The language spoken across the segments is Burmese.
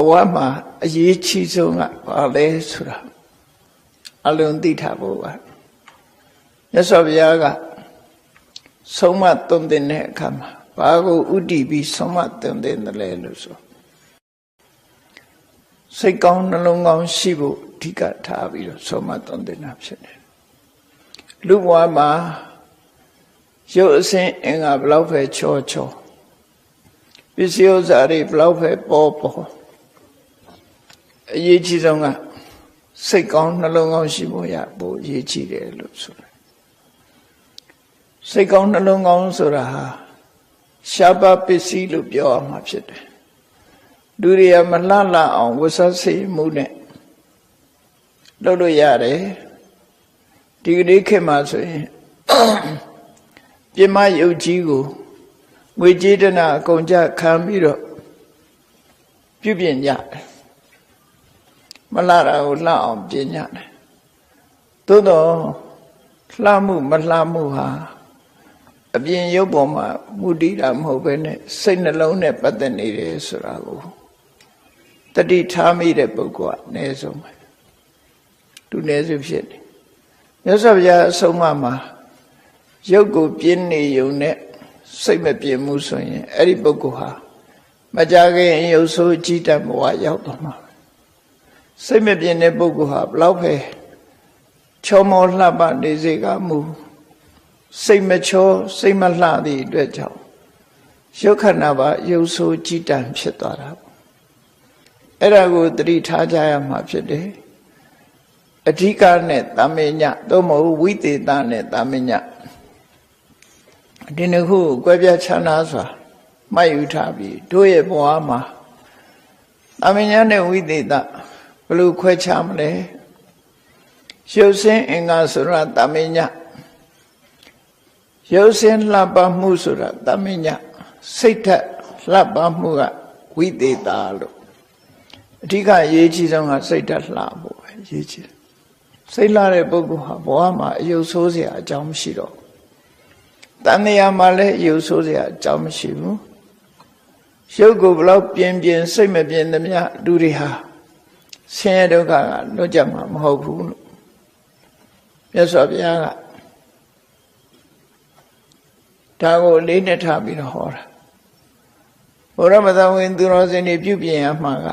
ဘဝမှာအရေးကြီးဆုံးကဘာလဲဆိုတာအလုံးသိထားဖို့ပါမြတ်စွာဘုရားကဆုံးမသွန်သင်တဲ့အခါမှာဘာကိုဥတည်ပြီးဆုံးမသွန်သင်တယ်လဲလို့ဆိုစိတ်ကောင်းနှလုံးကောင်းရှိဖို့အဓိကထားပြီးတော့ဆုံးမသွန်သင်တာဖြစ်တယ်လူဘဝမှာရုပ်အစဉ်အင်္ဂါဘလောက်ပဲချောချောပစ္စည်းဥစ္စာတွေဘလောက်ပဲပေါ်ပေါ်အရေးကြီးဆုံးကစိတ်ကောင်းနှလုံးကောင်းရှိဖို့ရဖို့အရေးကြီးတယ်လို့ဆိုတယ်စိတ်ကောင်းနှလုံးကောင်းဆိုတာဟာရှားပါပစ္စည်းလို့ပြောရမှာဖြစ်တယ်လူတွေကမလှလှအောင်ဝတ်စားစေမှုနဲ့လုပ်လို့ရတယ်ဒီကနေ့ခေတ်မှာဆိုရင်ပြမယုတ်ကြီးကိုငွေကြေးတနာအကုန်ကြခံပြီးတော့ပြုပြင်ကြတယ်မလှတာကိုလှအောင်ပြင်ကြတယ်သို့တော့လှမှုမလှမှုဟာအပြင်ရုပ်ပေါ်မှာမူတည်တာမဟုတ်ဘဲနဲ့စိတ်နှလုံးနဲ့ပတ်သက်နေတယ်ဆိုတာကိုတတိထားမိတဲ့ပုဂ္ဂိုလ်ကအနည်းဆုံးပဲသူနည်းစုဖြစ်တယ်မြတ်စွာဘုရားအဆုံးအမမှာရုပ်ကိုပြင်းနေုံနဲ့စိတ်မပြင်းမှုဆိုရင်အဲ့ဒီပုဂ္ဂိုလ်ဟာမကြခင်ရုပ်ဆိုးကြီးတတ်ဘဝရောက်သွားမှာစိတ်မပြင်းတဲ့ပုဂ္ဂိုလ်ဟာဘလောက်ပဲချောမောလှပနေစေကမူစိတ်မချောစိတ်မလှသည့်အတွက်ကြောင့်ရုပ်ခန္ဓာပါရုပ်ဆိုးကြီးတတ်ဖြစ်သွားတာအဲ့ဒါကိုသတိထားကြရမှာဖြစ်တယ်အဓိကနဲ့တာမညသို့မဟုတ်ဝိသေသနဲ့တာမညဒီနှစ်ခုကိုကွဲပြားခြားနားစွာမှတ်ယူထားပြီးတို့ရဲ့ဘဝမှာတာမညနဲ့ဝိသေသဘယ်လိုခွဲခြားမလဲရုပ်စင်းအင်္ဂါဆိုတာတာမညရုပ်စင်းလှပမှုဆိုတာတာမညစိတ်ထက်လှပမှုကဝိသေသလို့အဓိကအရေးကြီးဆုံးကစိတ်ထက်လှဖို့ပဲအရေးကြီးတယ်စိတ်လှတဲ့ပုဂ္ဂိုလ်ဟာဘဝမှာအယုတ်ဆိုးစရာအကြောင်းမရှိတော့တဏှာမှာလည်းအယုတ်ဆိုးစရာအကြောင်းမရှိဘူးရုပ်ကိုဘလောက်ပြင်းပြင်းစိတ်မပြင်းသမျှလူတွေဟာဆင်းရဲဒုက္ခကလွတ်ကြမှာမဟုတ်ဘူးလို့မြတ်စွာဘုရားကဒါကိုအလေးနဲ့ထားပြီးတော့ဟောတာဘုရားမသာဝင်သူတော်စင်တွေပြုပြင်ရမှာက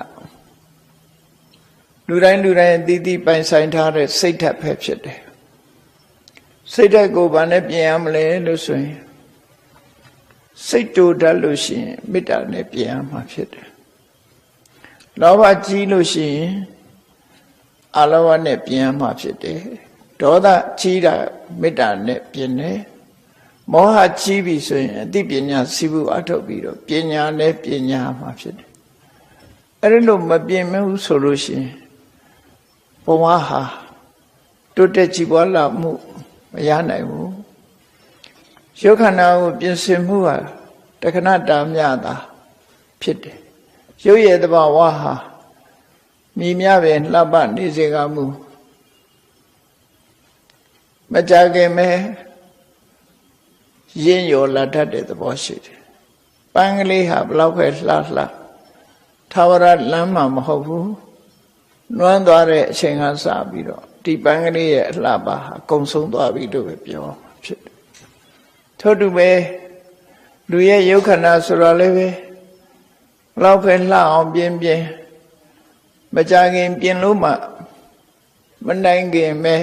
လူတိုင်းအသီးသီးပိုင်ဆိုင်ထားတဲ့စိတ်ဓာတ်ပဲဖြစ်တယ်စိတ်ဓာတ်ကိုဘာနဲ့ပြင်ရမလဲလို့ဆိုရင်စိတ်တူတတ်လို့ရှိရင်မေတ္တာနဲ့ပြင်ရမှာဖြစ်တယ်လောဘကြီးလို့ရှိရင်အလောဘနဲ့ပြင်ရမှာဖြစ်တယ်ဒေါသကြီးတာမေတ္တာနဲ့ပြင်တယ်မောဟကြီးပြီဆိုရင်အသိပညာစီးပူအထုတ်ပြီးတော့ပညာနဲ့ပညာမှာဖြစ်တယ်အဲ့ဒီလိုမပြင်မဘူးဆိုလို့ရှိရင်ဘဝဟာတိုးတက်ကြည်ပွားလာမှုမရနိုင်ဘူးရုပ်ခန္ဓာကိုပြင်ဆင်မှုဟာတခဏတာမြတာဖြစ်တယ်ရုပ်ရဲ့တဘာဝဟာမြည်မြပဲလှပနေစေကမူမကြခင်မဲ့ရင်းရောလာတတ်တဲ့သဘောရှိတယ်ပန်းကလေးဟာဘလောက်ပဲလှထာဝရလမ်းမှာမဟုတ်ဘူးနွမ်းသွားတဲ့အချိန်ကစပြီးတော့ဒီပန်းကလေးရဲ့အလှပါဟာကုံဆုံးသွားပြီလို့ပဲပြောဖြစ်တယ်ထို့တူပဲလူရဲ့ယုတ်ခန္ဓာဆိုတော့လည်းပဲဘလောက်ပဲလှအောင်ပြင်းမကြခင်ပြင်လို့မှမနိုင်ခင်ပဲ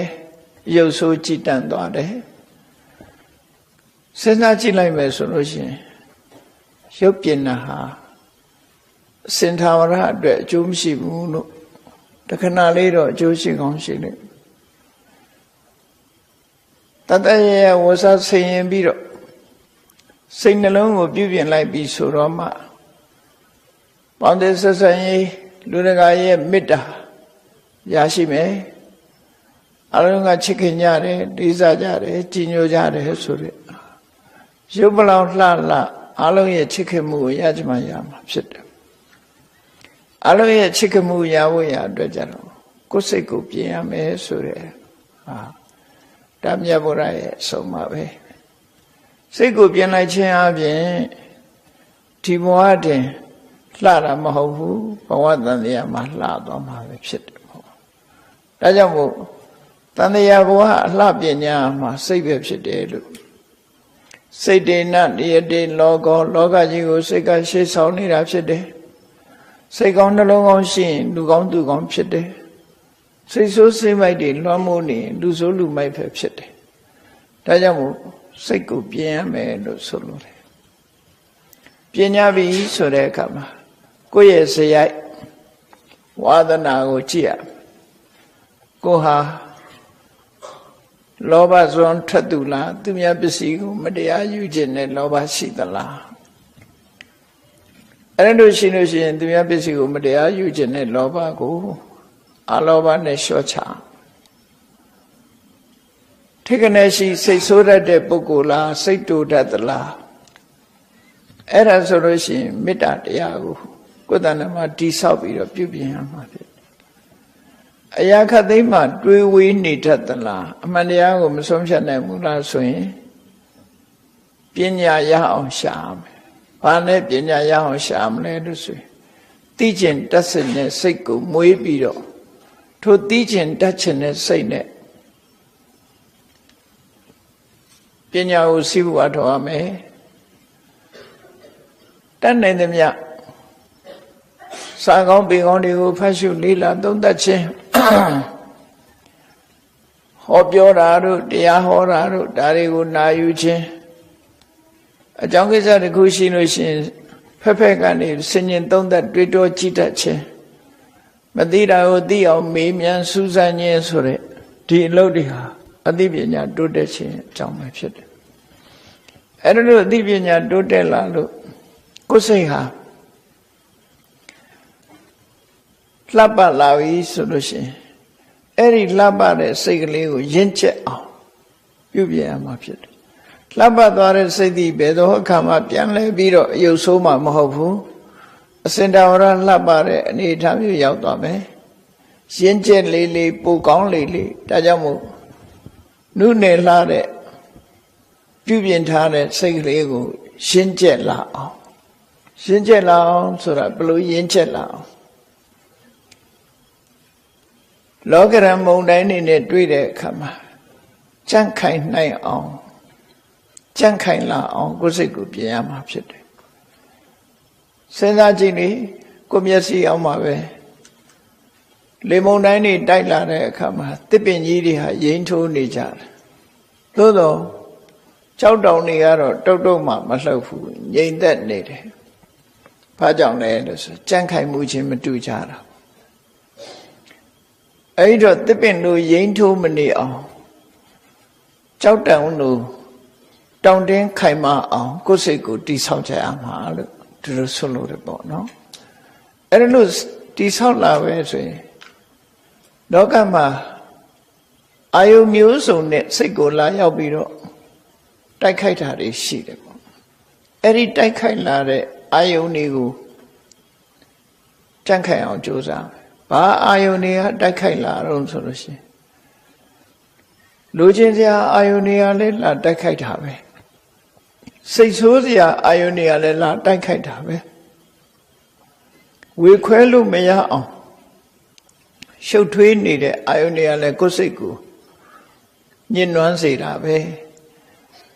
ရုပ်ဆိုးကြည်တန့်သွားတယ်စဉ်းစားကြည့်လိုက်မယ်ဆိုလို့ရှိရင်ရုပ်ပြင်တာဟာစင်ထာဝရအတွက်အကျိုးမရှိဘူးလို့တခဏလေးတော့အကျိုးရှိကောင်းရှိလိမ့်တတရဲ့ဝဆဆင်ရင်ပြီးတော့စိတ်နှလုံးကိုပြုပြင်လိုက်ပြီးဆိုတော့မှပေါင်းတဲ့ဆက်ဆံရေးလူတကာရဲ့မေတ္တာရရှိမယ်အလုံးကချစ်ခင်ကြတယ်လေးစားကြတယ်ကြည်ညိုကြတယ်ဆိုတဲ့ရုပ်ပလောင်လှအလုံးရဲ့ချစ်ခင်မှုကိုရကြမှာရမှာဖြစ်တယ်အလုံးရဲ့ချစ်ခင်မှုရဖို့ရအတွက်ကြတော့ကိုယ်စိတ်ကိုပြင်ရမယ်ဆိုတဲ့ဒါမြတ်ဗုဒ္ဓရဲ့အဆုံးပါပဲစိတ်ကိုပြင်လိုက်ခြင်းအပြင်ဒီဘဝတင် လှတာမဟုတ်ဘူးဘဝတန်တရားမှာလှသွားမှာပဲဖြစ်တယ်ပေါ့ဒါကြောင့်မို့တန်တရားဘဝအလှပညာမှာစိတ်ပဲဖြစ်တယ်လို့စိတ်တေနတယတေလောကောလောကကြီးကိုစိတ်ကရှေ့ဆောင်နေတာဖြစ်တယ်စိတ်ကောင်းနှလုံးကောင်းရှိရင်လူကောင်းသူကောင်းဖြစ်တယ်စိတ်ဆိုးစိတ်မိုက်တွေလွှမ်းမိုးနေရင်လူဆိုးလူမိုက်ပဲဖြစ်တယ်ဒါကြောင့်မို့စိတ်ကိုပြင်ရမယ်လို့ဆိုလို့တယ်ပြင်ရပြီဆိုတဲ့အခါမှာကိုယ့်ရဲ့စရိုက်ဝါဒနာကိုကြည့်ရကိုဟာလောဘစွမ်းထွက်သူလားသူများပစ္စည်းကိုမတရားယူခြင်းနဲ့လောဘရှိသလားအဲ့လိုရှိလို့ရှိရင်သူများပစ္စည်းကိုမတရားယူခြင်းနဲ့လောဘကိုအလောဘနဲ့လျှော့ချထိကနေရှိစိတ်ဆိုးတတ်တဲ့ပုဂ္ဂိုလ်လားစိတ်တူတတ်သလားအဲ့ဒါဆိုလို့ရှိရင်မေတ္တာတရားကိုကိုယ်တဏ္ဍာမှာတိဆောက်ပြီးတော့ပြုပြင်ရမှာဖြစ်အရာခတ်သိမ်းမှတွေးဝေးနေတတ်သလားအမှန်တရားကိုမဆုံးဖြတ်နိုင်ဘူးလားဆိုရင်ပညာရအောင်ရှာမယ်ဘာနဲ့ပညာရအောင်ရှာမလဲလို့ဆိုရင်သိကျင်တတ်စင်တဲ့စိတ်ကိုမွေးပြီးတော့ထိုသိကျင်တတ်ခြင်းတဲ့စိတ်နဲ့ပညာကိုစီးပွားထောက်ရမယ်တတ်နိုင်သမျှစာကောင်းပေကောင်းတွေကိုဖတ်ရှုလေ့လာသုံးသပ်ခြင်းဟောပြောတာတို့တရားဟောတာတို့ဒါတွေကိုနာယူခြင်းအကြောင်းကိစ္စတစ်ခုရှိလို့ရှိရင်ဖက်ဖက်ကနေဆင်ញင်သုံးသပ်တွေးတောကြည့်တတ်ခြင်းမသိတာကိုသိအောင်မေးမြန်းစူးစမ်းခြင်းဆိုတဲ့ဒီအလုပ်တွေဟာအသိပညာတိုးတက်ခြင်းအကြောင်းပဲဖြစ်တယ်အဲ့ဒါလို့အသိပညာတိုးတက်လာလို့ကိုယ်စိတ်ဟာလှပလာပြီဆိုလို့ရှိရင်အဲ့ဒီလှပတဲ့စိတ်ကလေးကိုရင့်ကျက်အောင်ပြုပြင်ရမှာဖြစ်တယ်လှပသွားတဲ့စိတ်ဒီဘယ်သောအခါမှပြန်လဲပြီးတော့အယုတ်ဆိုးမှမဟုတ်ဘူးအစင်တဝရလှပတဲ့အနေအထားမျိုးရောက်သွားမယ်ရင့်ကျက်လေးလေးပိုကောင်းလေးလေးဒါကြောင့်မို့နုနယ်လှတဲ့ပြုပြင်ထားတဲ့စိတ်ကလေးကိုရင့်ကျက်လာအောင်ရင့်ကျက်လာအောင်ဆိုတာဘယ်လိုရင့်ကျက်လာအောင်လောကရန်မုန်တိုင်းနေနဲ့တွေ့တဲ့အခါမှာကြန့်ခိုင်နိုင်အောင်ကြန့်ခိုင်လာအောင်ကိုယ်စိတ်ကိုပြင်ရမှာဖြစ်တယ်စဉ်းစားကြည့်လေကိုမျက်စိအောင်မှာပဲလေမုန်တိုင်းနေတိုက်လာတဲ့အခါမှာတစ်ပင်ကြီးတွေဟာရိမ့်ထိုးနေကြတယ်သို့တော့ကြောက်တောင်တွေကတော့တုတ်တုတ်မှမလှုပ်ဘူးငြိမ်သက်နေတယ်ဘာကြောင့်လဲလို့ဆိုကြန့်ခိုင်မှုချင်းမတူကြတာအဲ့တော့တစ်ပင်တို့ရိမ့်ထိုးမနေအောင်ကြောက်တောင်တို့တောင်တင်းခိုင်မအောင်ကိုယ်စိတ်ကိုတိဆောက်ကြရမှာလို့ဒီလိုဆိုလို့ရပေါ့နော်အဲ့ဒါလို့တိဆောက်လာပဲဆိုရင်လောကမှာအာယုမျိုးစုံနဲ့စိတ်ကိုလာရောက်ပြီးတော့တိုက်ခိုက်တာတွေရှိတယ်ပေါ့အဲ့ဒီတိုက်ခိုက်လာတဲ့အာယုတွေကိုကြန့်ခိုင်အောင်ကြိုးစားဘာအာယုတွေကတိုက်ခိုက်လာတော့ဆိုလို့ရှိရင်လူချင်းစရာအာယုတွေကလည်းလာတိုက်ခိုက်တာပဲစိတ်ဆိုးစရာအာယုတွေကလည်းလာတိုက်ခိုက်တာပဲဝေခွဲလို့မရအောင်ရှုပ်ထွေးနေတဲ့အာယုတွေကလည်းကိုယ်စိတ်ကိုညှဉ်းနှွမ်းစေတာပဲ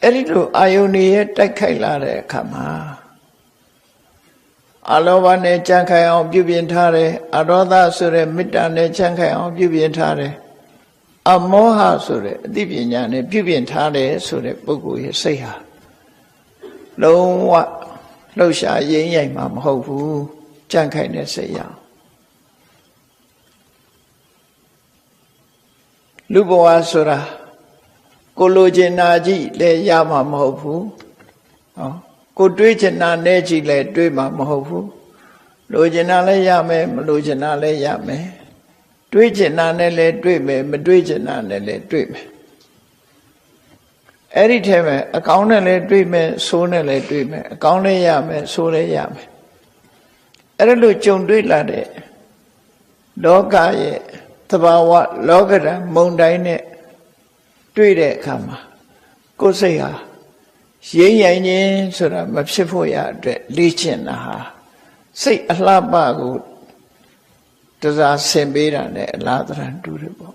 အဲ့ဒီလိုအာယုတွေရဲ့တိုက်ခိုက်လာတဲ့အခါမှာအလောဘနဲ့ကြံ့ခိုင်အောင်ပြုပြင်ထားတယ်အရောဓဆိုတဲ့မေတ္တာနဲ့ကြံ့ခိုင်အောင်ပြုပြင်ထားတယ်အမောဟဆိုတဲ့အသိပညာနဲ့ပြုပြင်ထားတယ်ဆိုတဲ့ပုဂ္ဂိုလ်ရဲ့စိတ်ဟာလုံးဝလှုပ်ရှားရင်းရိုက်မှာမဟုတ်ဘူးကြံ့ခိုင်တဲ့စိတ်ရလူဘဝဆိုတာကိုလိုချင်တာကြီးလည်းရမှာမဟုတ်ဘူးဟောကိုတွေးချင်တာနဲ့ကြီးလည်းတွေးမှာမဟုတ်ဘူးလိုချင်တာလည်းရမယ်မလိုချင်တာလည်းရမယ်တွေးချင်တာနဲ့လည်းတွေးမယ်မတွေးချင်တာနဲ့လည်းတွေးမယ်အဲ့ဒီထဲမှာအကောင်းနဲ့လည်းတွေးမယ်ဆိုးနဲ့လည်းတွေးမယ်အကောင်းလည်းရမယ်ဆိုးလည်းရမယ်အဲ့ဒါလို့ကြုံတွေ့လာတဲ့လောကရဲ့သဘာဝလောကဓာတ်မုန်တိုင်းနဲ့တွေ့တဲ့အခါမှာကိုယ်စိတ်ဟာရိမ့်ရိုင်ခြင်းဆိုတာမဖြစ်ဖို့ရအတွက်လေ့ကျင့်တာဟာ စိတ်အလှပကိုတစားဆင်ပေးတာနဲ့အလားတရံတူတယ်ပေါ့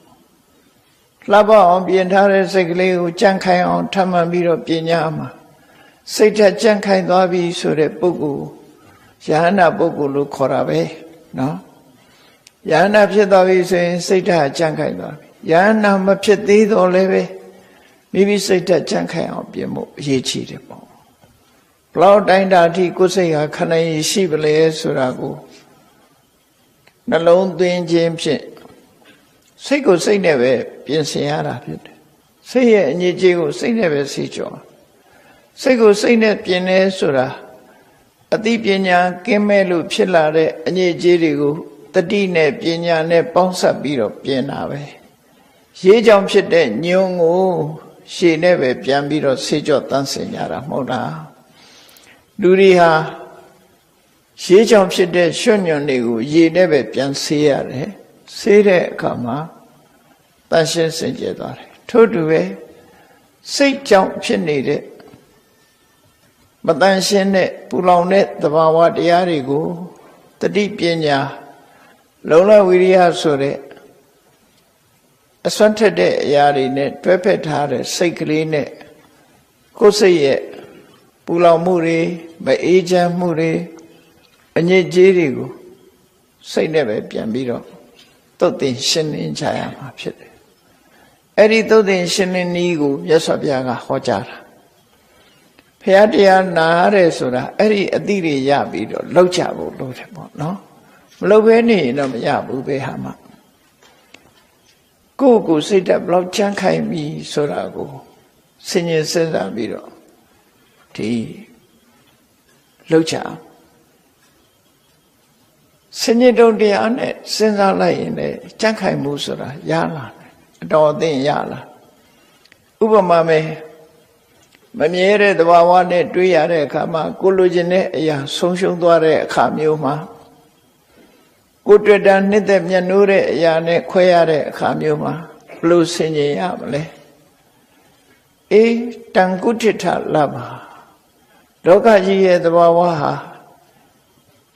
လှပအောင်ပြင်ထားတဲ့စိတ်ကလေးကိုကြံ့ခိုင်အောင်ထပ်မှန်ပြီးတော့ပြင်ညာမှာစိတ်ဓာတ်ကြံ့ခိုင်သွားပြီဆိုတဲ့ပုဂ္ဂိုလ်ယဟနာပုဂ္ဂိုလ်လို့ခေါ်တာပဲနော်ယဟနာဖြစ်သွားပြီဆိုရင်စိတ်ဓာတ်ကြံ့ခိုင်သွားပြီယဟနာမဖြစ်သေးတော့လည်းပဲမိမိစိတ်ဓာတ်ကြံ့ခိုင်အောင်ပြင်ဖို့အရေးကြီးတယ်ပေါ့ဘလောက်တိုင်းတာအထိကိုယ်စိတ်ဟာခဏရင်ရှိပလဲဆိုတာကိုနှလုံးသွင်းခြင်းဖြင့်စိတ်ကိုစိတ်နဲ့ပဲပြင်ဆင်ရတာဖြစ်တယ်စိတ်ရဲ့အညစ်အကြေးကိုစိတ်နဲ့ပဲဆေးကြောစိတ်ကိုစိတ်နဲ့ပြင်လဲဆိုတာအသိပညာကင်းမဲ့လို့ဖြစ်လာတဲ့အညစ်အကြေးတွေကိုတတိနဲ့ပညာနဲ့ပေါင်းစပ်ပြီးတော့ပြင်တာပဲရေးကြောင်ဖြစ်တဲ့ညုံကိုရှေ့နဲ့ပဲပြန်ပြီးတော့ဆေးကြောတန်းစင်ကြတာမဟုတ်လားလူတွေဟာရေးကြောင်ဖြစ်တဲ့ရွှွညွန့်တွေကိုရေနဲ့ပဲပြန်ဆေးရတယ်ဆေးတဲ့အခါမှာတန်ရှင်းစင်ကြယ်သွားတယ်ထို့တူပဲစိတ်ကြောင့်ဖြစ်နေတဲ့မတန်ရှင်းတဲ့ပူလောင်တဲ့သဘာဝတရားတွေကိုတတိပညာလုံလဝိရိယဆိုတဲ့အစွမ်းထက်တဲ့အရာတွေနဲ့တွဲဖက်ထားတဲ့စိတ်ကလေးနဲ့ကိုယ်စိတ်ရဲ့ပူလောင်မှုတွေမအေးချမ်းမှုတွေအညစ်အကြေးတွေကိုစိတ်နဲ့ပဲပြန်ပြီးတော့သုတ်သင်ရှင်းလင်းကြရမှာဖြစ်တယ်အဲ့ဒီသုတ်သင်ရှင်းလင်းနည်းကိုမြတ်စွာဘုရားကဟောကြားတာဘုရားတရားနာရဲဆိုတာအဲ့ဒီအတိတွေရပြီးတော့လောက်ကြဖို့လိုတယ်ပေါ့နော်မလောက်ဘဲနေရင်တော့မရဘူးပဲဟာမှာကိုယ့်ကိုယ်စိတ်ဓာတ်ဘလောက်ကြမ်းခိုင်ပြီဆိုတာကိုစဉ်းကျင်စဉ်းစားပြီးတော့ဒီလောက်ကြစဉ်းကျင်တုံတရားနဲ့စဉ်းစားလိုက်ရင်လည်းကြမ်းခိုင်မှုဆိုတာရလာတယ်အတော်အသင့်ရလာဥပမာမဲ့မမြဲတဲ့သဘာဝနဲ့တွေ့ရတဲ့အခါမှာကိုလိုချင်တဲ့အရာဆုံးရှုံးသွားတဲ့အခါမျိုးမှာကိုတွေ့တာနှစ်သက်မျက်နှိုးတဲ့အရာနဲ့ခွဲရတဲ့အခါမျိုးမှာဘယ်လိုဆင်ခြင်ရမလဲအေးတန်ကုဋ္ဌထလဘလောကကြီးရဲ့သဘာဝဟာ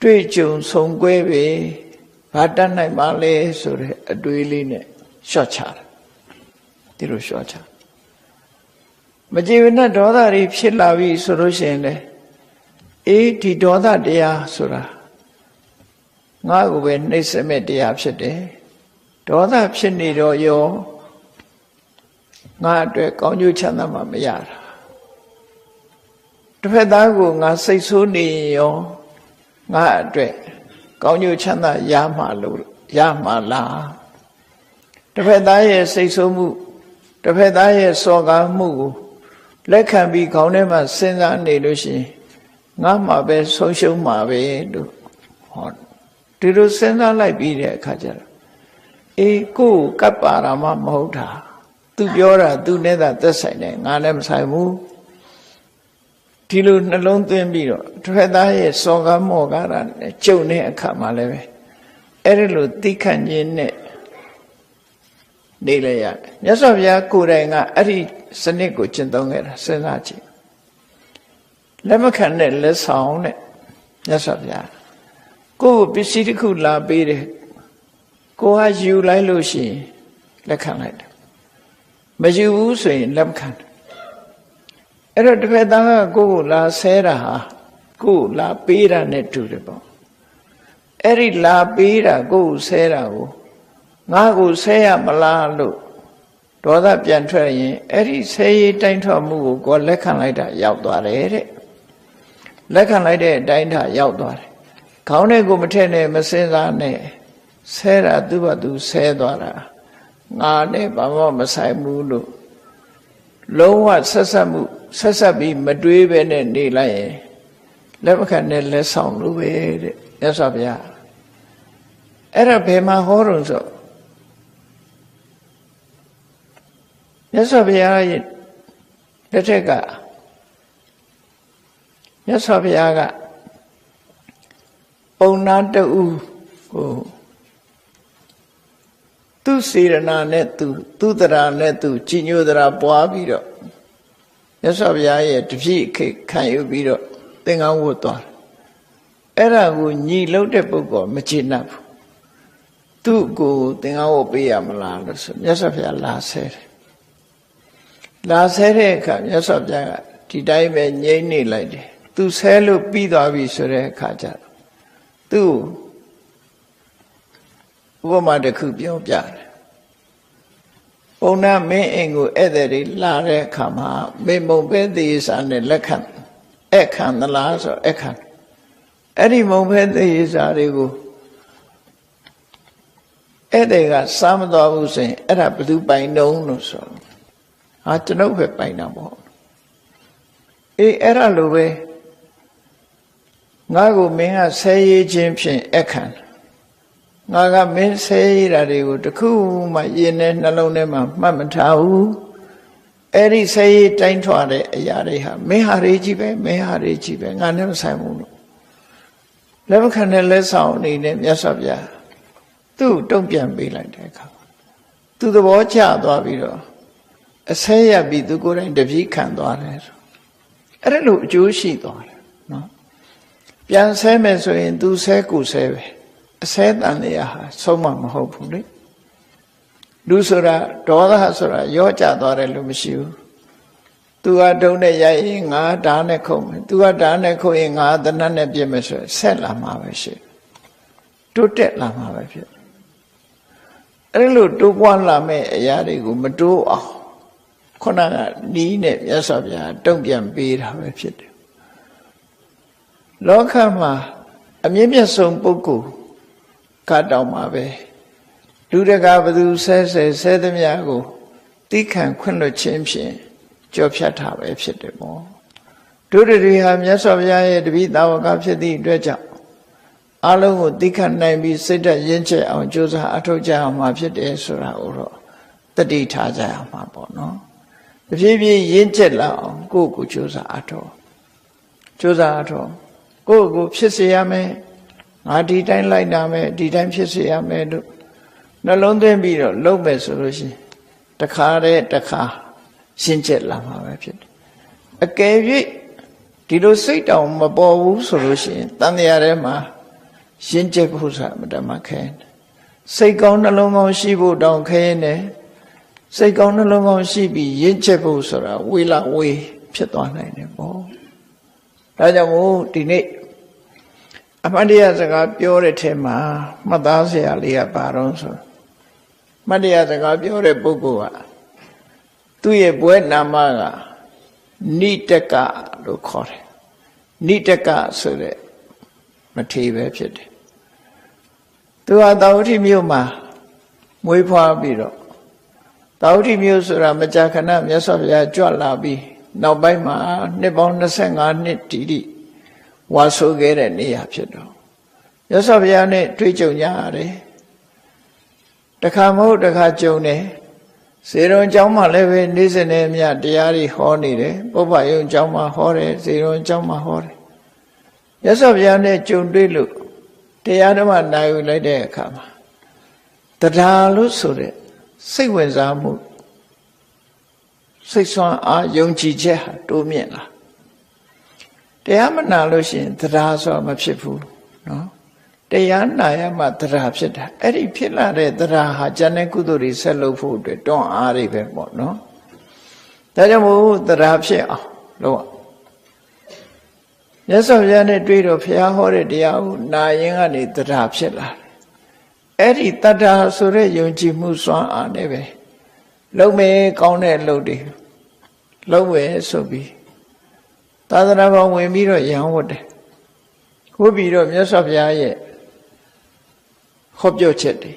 တွေ့ကြုံဆုံကွဲပဲဘာတတ်နိုင်ပါလဲဆိုတဲ့အတွေးလေးနဲ့လျှော့ချတယ်ဒီလိုလျှော့ချမကြည်ဝနဲ့ဒေါသတွေဖြစ်လာပြီဆိုလို့ရှိရင်လေအေးဒီဒေါသတရားဆိုတာငါ့ကိုပဲနှိမ့်စမဲ့တရားဖြစ်တယ်ဒေါသဖြစ်နေတော့ရောငါအတွက်ကောင်းကျိုးချမ်းသာမှမရတာတစ်ဖက်သားကိုငါစိတ်ဆိုးနေရောငါအတွက်ကောင်းကျိုးချမ်းသာရမှာလို့ရမှာလားတစ်ဖက်သားရဲ့စိတ်ဆိုးမှုတစ်ဖက်သားရဲ့စော်ကားမှုကိုလက်ခံပြီးခေါင်းထဲမှာစဉ်းစားနေလို့ရှိရင်ငါမှပဲဆုံးရှုံးမှာပဲလို့ဟောဒီလိုစဉ်းစားလိုက်ပြီးတဲ့အခါကျတော့အေးကိုယ်ကပ်ပါရမမဟုတ်တာသူပြောတာသူနဲ့သာသက်ဆိုင်တယ်ငါလည်းမဆိုင်ဘူးဒီလိုနှလုံးသွင်းပြီးတော့တစ်ဖက်သားရဲ့စော်ကားမော်ကားတာနဲ့ကြုံတဲ့အခါမှာလည်းပဲအဲ့ဒီလိုသိခန့်ခြင်းနဲ့နေလိုက်ရတယ်မြတ်စွာဘုရားကိုယ်တိုင်ကအဲ့ဒီစနစ်ကိုကျင့်သုံးခဲ့တာစဉ်းစားကြည့်လက်မခံနဲ့လက်ဆောင်နဲ့မြတ်စွာဘုရားကိုယ်ပစ္စည်းတစ်ခုလာပေးတယ်ကိုဟာယူလိုက်လို့ရှိရင်လက်ခံလိုက်တယ်မယူဘူးဆိုရင်လက်မခံတယ်အဲ့တော့တစ်ဖက်သားကကိုယ်ကိုလာဆဲတာဟာကိုယ်လာပေးတာနဲ့တူတယ်ပေါ့အဲ့ဒီလာပေးတာကိုယ်ဆဲတာကိုငါကိုဆဲရမလားလို့ဒေါသပြန်ထွက်ရင်အဲ့ဒီဆဲရေးတိုင်းထွက်မှုကိုကိုယ်လက်ခံလိုက်တာရောက်သွားတယ်တဲ့လက်ခံလိုက်တဲ့အတိုင်းတာရောက်သွားတယ်ခေါင်းထဲကိုမထည့်နဲ့မစင်စားနဲ့ဆဲတာသူ့ဘာသူဆဲသွားတာငါနဲ့ဘာမှမဆိုင်ဘူးလို့လုံးဝဆက်ဆက်ပြီးမတွေးပဲနဲ့နေလိုက်ရင်လက်မခံနဲ့လက်ဆောင်လို့ပဲတဲ့မြတ်စွာဘုရားအဲ့ဒါဘယ်မှာဟောတော့ဆိုမြတ်စွာဘုရားရဲ့လက်ထက်ကမြတ်စွာဘုရားကပုံနာတူကိုသူစေရနာနဲ့သူတရာနဲ့သူကြည်ညိုတရာပွားပြီးတော့မြတ်စွာဘုရားရဲ့တပည့်ခံယူပြီးတော့သင်္ကန်းဝတ်သွားတယ် အဲ့ဒါကိုညီလို့တဲ့ပုဂ္ဂိုလ်မချေနှပ်ဘူးသူ့ကိုသင်္ကန်းဝတ်ပေးရမလားလို့ဆိုမြတ်စွာဘုရားလာဆဲတယ်လာဆဲတဲ့အခါမြတ်စွာဘုရားကဒီတိုင်းပဲငြိမ့်နေလိုက်တယ်သူဆဲလို့ပြီးသွားပြီဆိုတဲ့အခါကျတော့သူ့ဥပမာတစ်ခုပြောပြတယ်ပုံနာမင်းအိမ်ကိုဧည့်သည်တွေလာတဲ့အခါမှာမေမုံပဲသေးစာနဲ့လက်ခံအခန့်သလားဆိုအခန့်အဲ့ဒီမုံပဲသေးစာတွေကိုဧည့်သည်ကစားမတော်ဘူးဆိုရင်အဲ့ဒါဘယ်သူပိုင်တုံးလို့ဆိုဟာကျွန်ုပ်ပဲပိုင်တာပေါ့အေးအဲ့ဒါလိုပဲငါ့ကိုမင်းကဆဲရေးခြင်းဖြင့်အခန့်ငါကမင်းဆဲရတာတွေကိုတခုမှရင်နဲ့နှလုံးထဲမှာမှတ်မထားဘူးအဲ့ဒီဆဲရတိုင်းထွားတဲ့အရာတွေဟာမင်းဟာတွေကြီးပဲမင်းဟာတွေကြီးပဲငါနဲ့မဆိုင်ဘူးလို့လက်မခံတဲ့လက်ဆောင်အနေနဲ့မြတ်စွာဘုရားသူ့တုံ့ပြန်ပေးလိုက်တဲ့အခါသူသဘောကျသွားပြီးတော့အဆဲရပြီးသူကိုယ်တိုင်တပည့်ခံသွားတယ်ဆိုအဲ့ဒါလို့အကျိုးရှိသွားတယ်နော်ပြန်ဆဲမယ်ဆိုရင်သူဆဲကိုဆဲပဲအဆဲတန်တရားဟာဆုံးမမဟုတ်ဘူးလေလူဆိုတာဒေါသဆိုတာရောကြသွားတယ်လို့မရှိဘူးသူကတုံးနဲ့ရိုက်ရင်ငါဓာတ်နဲ့ခုံမယ်သူကဓာတ်နဲ့ခုံရင်ငါသနတ်နဲ့ပြစ်မယ်ဆိုဆက်လာမှာပဲရှိတိုးတက်လာမှာပဲဖြစ်အဲ့လိုတိုးပွားလာမဲ့အရာတွေကိုမတိုးအောင်ခုနကနီးနဲ့မြတ်စွာဘုရားတုံ့ပြန်ပေးတာပဲဖြစ်တယ်လောကမှာအမြင့်မြတ်ဆုံးပုဂ္ဂိုလ်ကတောင်မှာပဲလူတကာဘသူဆဲသမျှကိုတိခံခွင့်လွှတ်ခြင်းဖြင့်ကြော်ဖြတ်တာပဲဖြစ်တယ်ပေါ့တို့တွေဟာမြတ်စွာဘုရားရဲ့တပည့်သာဝကဖြစ်သည့်အတွက်ကြောင့်အလုံးကိုတိခံနိုင်ပြီးစိတ်ဓာတ်ရင့်ကျက်အောင်ကြိုးစားအထောက်ကြအောင်မှာဖြစ်တယ်ဆိုတာကိုတော့တတိထားကြရမှာပေါ့နော်တဖြည်းဖြည်းရင့်ကျက်လာအောင်ကိုယ့်ကိုကြိုးစားအထောက်ကိုယ့်ကိုဖြစ်စေရမယ်ငါဒီတိုင်းလိုက်နာမယ်ဒီတိုင်းဖြစ်စေရမယ်လို့နှလုံးသွင်းပြီးတော့လုပ်မယ်ဆိုလို့ရှိရင်တခါရှင်းချက်လာမှာပဲဖြစ်တယ်အကယ်၍ဒီလိုစိတ်တောင်မပေါ်ဘူးဆိုလို့ရှိရင်တန်တရားထဲမှာရှင်းချက်ဖို့ဆိုတာမတမခဲစိတ်ကောင်းနှလုံးကောင်းရှိဖို့တောင်ခဲနေစိတ်ကောင်းနှလုံးကောင်းရှိပြီးရင့်ချက်ဖို့ဆိုတာဝေလာဝေဖြစ်သွားနိုင်တယ်ပေါ့ဒါကြောင့်မို့ဒီနေ့အမှတ်တရစကားပြောတဲ့ထဲမှာမှတ်သားစရာလေးကဘာတော့ဆိုမှတ်တရစကားပြောတဲ့ပုဂ္ဂိုလ်ကသူ့ရဲ့ဘွဲနာမကနိတကလို့ခေါ်တယ်နိတကဆိုတဲ့မထေပဲဖြစ်တယ်သူဟာတာဝတိမြို့မှာမွေးဖွားပြီးတော့တာဝတိမြို့ဆိုတာမကြာခဏမြတ်စွာဘုရားကြွလာပြီးနောက်ပိုင်းမှာနှစ်ပေါင်း25နှစ်တိဝါဆိုခဲ့တဲ့နေရာဖြစ်တော့မြတ်စွာဘုရားနဲ့တွေ့ကြုံကြရတယ်တခါမဟုတ်တခါကြုံတယ်စေရုံကျောင်းမှာလည်းပဲနေ့စဉ်နဲ့မြတရားတွေဟောနေတယ်ပုဗ္ဗယုံကျောင်းမှာဟောတယ်စေရုံကျောင်းမှာဟောတယ်မြတ်စွာဘုရားနဲ့ကြုံတွေ့လို့တရားဓမ္မနိုင်ယူလိုက်တဲ့အခါမှာတရားလို့ဆိုတဲ့စိတ်ဝင်စားမှုစိတ်ဆွမ်းအားယုံကြည်ချက်ဟာတိုးမြင့်လာတရားမနာလို့ရှိရင်တရားဆိုတာမဖြစ်ဘူးနော်တရားနာရမှတရားဖြစ်တာအဲ့ဒီဖြစ်လာတဲ့တရားဟာဉာဏ်နဲ့ကုသိုလ်တွေဆက်လုပ်ဖို့အတွက်တွန်းအားတွေပဲပေါ့နော်ဒါကြောင့်မို့တရားဖြစ်အောင်လို့မြတ်စွာဘုရားနဲ့တွေ့တော့ဘုရားဟောတဲ့တရားကိုနာရင်ကနေတရားဖြစ်လာတယ်အဲ့ဒီတတ္တာဆိုတဲ့ယုံကြည်မှုစွမ်းအားနဲ့ပဲလုံးမဲကောင်းတဲ့အလုပ်တွေလုံးဝဲဆိုပြီးသာသနာ့ဘောင်ဝင်ပြီးတော့ရဟန်းဝတ်တယ်ဝတ်ပြီးတော့မြတ်စွာဘုရားရဲ့ဟောပြောချက်တွေ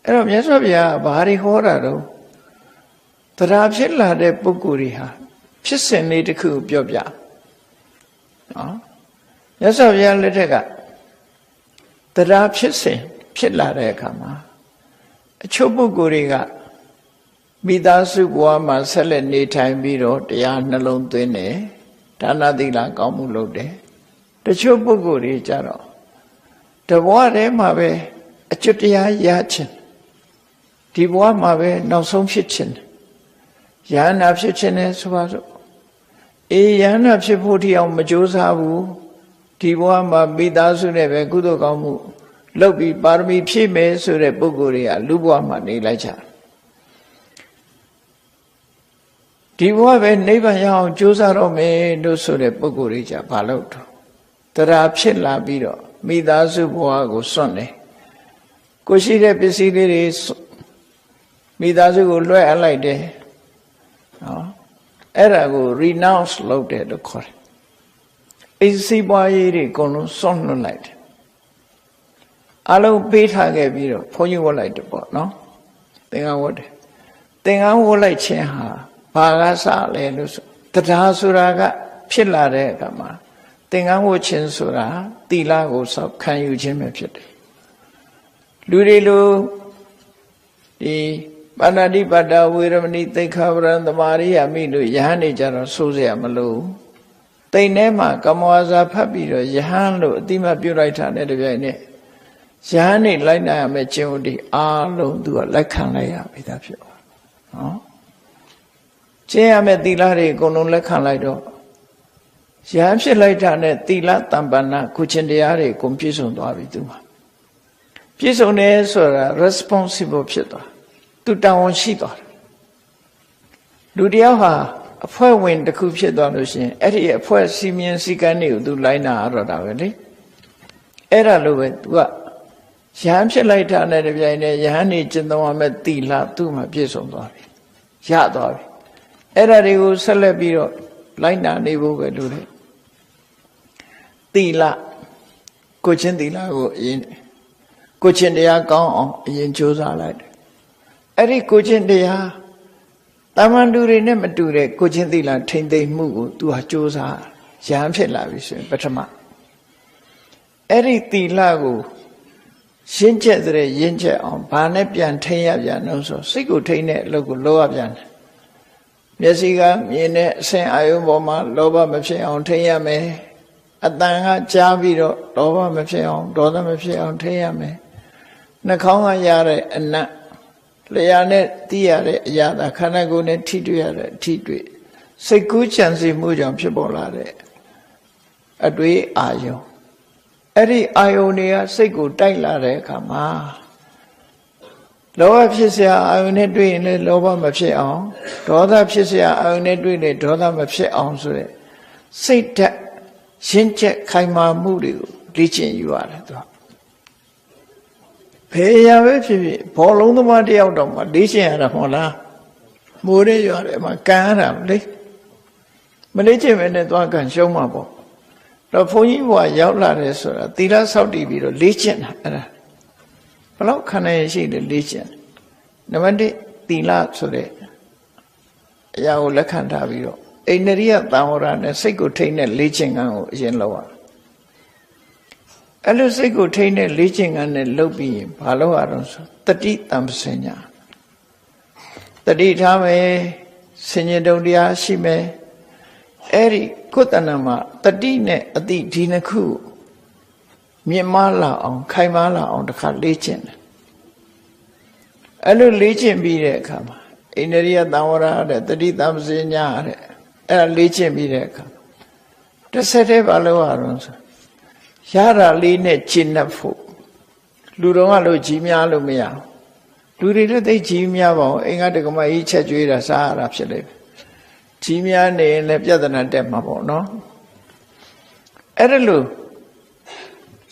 အဲ့တော့မြတ်စွာဘုရားဘာတွေဟောတာတော့တရားဖြစ်လာတဲ့ပုဂ္ဂိုလ်တွေဟာဖြစ်စဉ်လေးတစ်ခုပြောပြနော်မြတ်စွာဘုရားလက်ထက်ကတရားဖြစ်စဉ်ဖြစ်လာတဲ့အခါမှာအချို့ပုဂ္ဂိုလ်တွေကမိသားစုဘဝမှာဆက်လက်နေထိုင်ပြီးတော့တရားနှလုံးသွင်းတယ်ဒါနသီလကောင်းမှုလုပ်တယ်တချို့ပုဂ္ဂိုလ်တွေကြတော့တဘဝတည်းမှာပဲအကျွတ်တရားရခြင်းဒီဘဝမှာပဲနောက်ဆုံးဖြစ်ခြင်းယန္နာဖြစ်ခြင်းနဲ့ဆိုပါစို့ယန္နာဖြစ်ဖို့တိအောင်မကြိုးစားဘူး ဒီဘဝမှာမိသားစုနဲ့ပဲကုသိုလ်ကောင်းမှုလုပ်ပြီးပါရမီဖြည့်မယ်ဆိုတဲ့ပုဂ္ဂိုလ်တွေကလူဘဝမှာနေလိုက်ကြဒီဘဝပဲနိဗ္ဗာန်ရအောင်ကြိုးစားတော့မယ်လို့ဆိုတဲ့ပုဂ္ဂိုလ်တွေကြဘာလို့တော့တရားဖြစ်လာပြီးတော့မိသားစုဘဝကိုစွန့်တယ်ကိုရှိတဲ့ပစ္စည်းလေးတွေမိသားစုကိုလွှဲအပ်လိုက်တယ်နော်အဲ့ဒါကို renounce လုပ်တယ်လို့ခေါ်တယ်အိစီးပွားရေးတွေအကုန်လုံးစွန့်လွတ်လိုက်တယ်အလုံးပေးထားခဲ့ပြီးတော့ဘုန်းကြီးဝတ်လိုက်တယ်ပေါ့နော်သင်္ကန်းဝတ်တယ်သင်္ကန်းဝတ်လိုက်ခြင်းဟာဘာကစလဲလို့ဆိုတရားဆိုတာကဖြစ်လာတဲ့အခါမှာသင်္ကန်းဝတ်ခြင်းဆိုတာသီလကိုစောင့်ခံယူခြင်းပဲဖြစ်တယ်လူတွေလိုဒီပါဏာတိပါဒဝေရမဏိသိက္ခာပရံသမာရိယာမိလို့ယဟန်နေကြတော့ဆိုးစရာမလိုတိမ်ထဲမှာကမဝါစာဖတ်ပြီးတော့ယဟန်လို့အတိမပြုတ်လိုက်တာနဲ့တပြိုင်နက်ယဟန်နေလိုက်နိုင်ရမယ့်ကျင့်ဝတ်ဒီအားလုံးသူကလက်ခံလိုက်ရပြီသားဖြစ်သွားနော်ကျင့်ရမယ့်သီလတွေအကုန်လုံးလက်ခံလိုက်တော့ယဟန်ဖြစ်လိုက်တာနဲ့သီလတမ္ပန္နကုချင်းတရားတွေအကုန်ပြည့်စုံသွားပြီသူမှာပြည့်စုံတယ်ဆိုတာ responsible ဖြစ်သွားသူတာဝန်ရှိသွားတယ်လူတယောက်ဟာအဖွဲ့ဝင်တစ်ခုဖြစ်သွားလို့ရှိရင်အဲ့ဒီအဖွဲ့စီမင်းစည်းကမ်းတွေကိုသူလိုက်နာရတော့တာပဲလေအဲ့ဒါလိုပဲသူကယဟန်ဖြစ်လိုက်တာနဲ့တပြိုင်နက်ယဟန်နေကျင့်သုံးရမယ့်သီလသူ့မှာပြည့်စုံသွားပြီရသွားပြီအဲ့ဒါတွေကိုဆက်လက်ပြီးတော့လိုက်နာနေဖို့ပဲလို့လေသီလကိုချင်းသီလကိုအရင်ကိုချင်းတရားကောင်းအောင်အရင်ကြိုးစားလိုက်တယ်အဲ့ဒီကိုချင်းတရားတာမန်လူတွေနဲ့မတူတဲ့ကိုချင်းသီလထိမ့်သိမ့်မှုကိုသူဟာကြိုးစားရဟန်းဖြစ်လာပြီဆိုရင်ပထမအဲ့ဒီသီလကိုရှင်းချက်တဲ့ရင်းချက်အောင်ဘာနဲ့ပြန်ထိမ့်ရပြန်လို့ဆိုစိတ်ကိုထိမ့်တဲ့အလုပ်ကိုလုပ်ရပြန်တယ်မျက်စိကမြင်တဲ့အဆင့်အာယုံပေါ်မှာလောဘမဖြစ်အောင်ထိမ့်ရမယ်အတန်ကကြားပြီးတော့လောဘမဖြစ်အောင်ဒေါသမဖြစ်အောင်ထိမ့်ရမယ်နှာခေါင်းကရတဲ့အနတ်လျှာနဲ့သိရတဲ့အရာသာခန္ဓာကိုယ်နဲ့ထိတွေ့ရတဲ့အထိတွေ့စိတ်ကူးကြံစည်မှုကြောင့်ဖြစ်ပေါ်လာတဲ့အတွေ့အာယုံအဲ့ဒီအာယုံတွေကစိတ်ကိုတိုက်လာတဲ့အခါမှာလောဘဖြစ်เสียအာယုံနဲ့တွေ့ရင်လည်းလောဘမဖြစ်အောင်ဒေါသဖြစ်เสียအာယုံနဲ့တွေ့ရင်ဒေါသမဖြစ်အောင်ဆိုတဲ့စိတ်ဓာတ်ရှင်းချက်ခိုင်မာမှုတွေကိုလေ့ကျင့်ယူရတယ်သူကဘယ်ရပဲဖြစ်ဖြစ်ဘောလုံးသမားတယောက်တော့မှလေ့ကျင့်ရတာမဟုတ်လားမိုးရဲရတယ်မှာကန်ရတာလေမလေ့ကျင့်မဲနဲ့သွားကန်ရှုံးမှာပေါ့တော့ဘုန်းကြီးဘုရားရောက်လာတယ်ဆိုတာသီလဆောက်တည်ပြီးတော့လေ့ကျင့်တာအဲ့ဒါဘလောက်ခန္ဓာရရှိတယ်လေ့ကျင့်နံပါတ်1သီလဆိုတဲ့အရာကိုလက်ခံထားပြီးတော့အိန္ဒြိယသံဝရနဲ့စိတ်ကိုထိန်းတဲ့လေ့ကျင့်ခန်းကိုအရင်လုပ်ရအဲ့လိုစိတ်ကိုထိန်းတဲ့လေ့ကျင့်ခန်းနဲ့လုပ်ပြီးရင်ဘာလုပ်ရတော့ဆိုတတိတံပစညာတတိထားမယ်ဆင်ញတုံတရားရှိမယ်အဲ့ဒီကုသနာမှာတတိနဲ့အတိဒီနှစ်ခုမြင့်မားလာအောင်ခိုင်မားလာအောင်တစ်ခါလေ့ကျင့်တယ်အဲ့လိုလေ့ကျင့်ပြီးတဲ့အခါမှာအိန္ဒြိယသံဝရတဲ့တတိတံပစညာတဲ့အဲ့ဒါလေ့ကျင့်ပြီးတဲ့အခါတစ်ဆက်တည်းဘာလုပ်ရတော့ဆိုရတာလေးနဲ့ကျင့်တတ်ဖို့လူတော်ကလို့ကြီးများလို့မရဘူးလူတွေလည်းသိကြီးများပါအောင်အိမ်ကတက္ကမကြီးချက်ကျွေးတာစားရတာဖြစ်လိမ့်မယ်ကြီးများနေရင်လည်းပြဿနာတက်မှာပေါ့နော်အဲ့ဒါလို့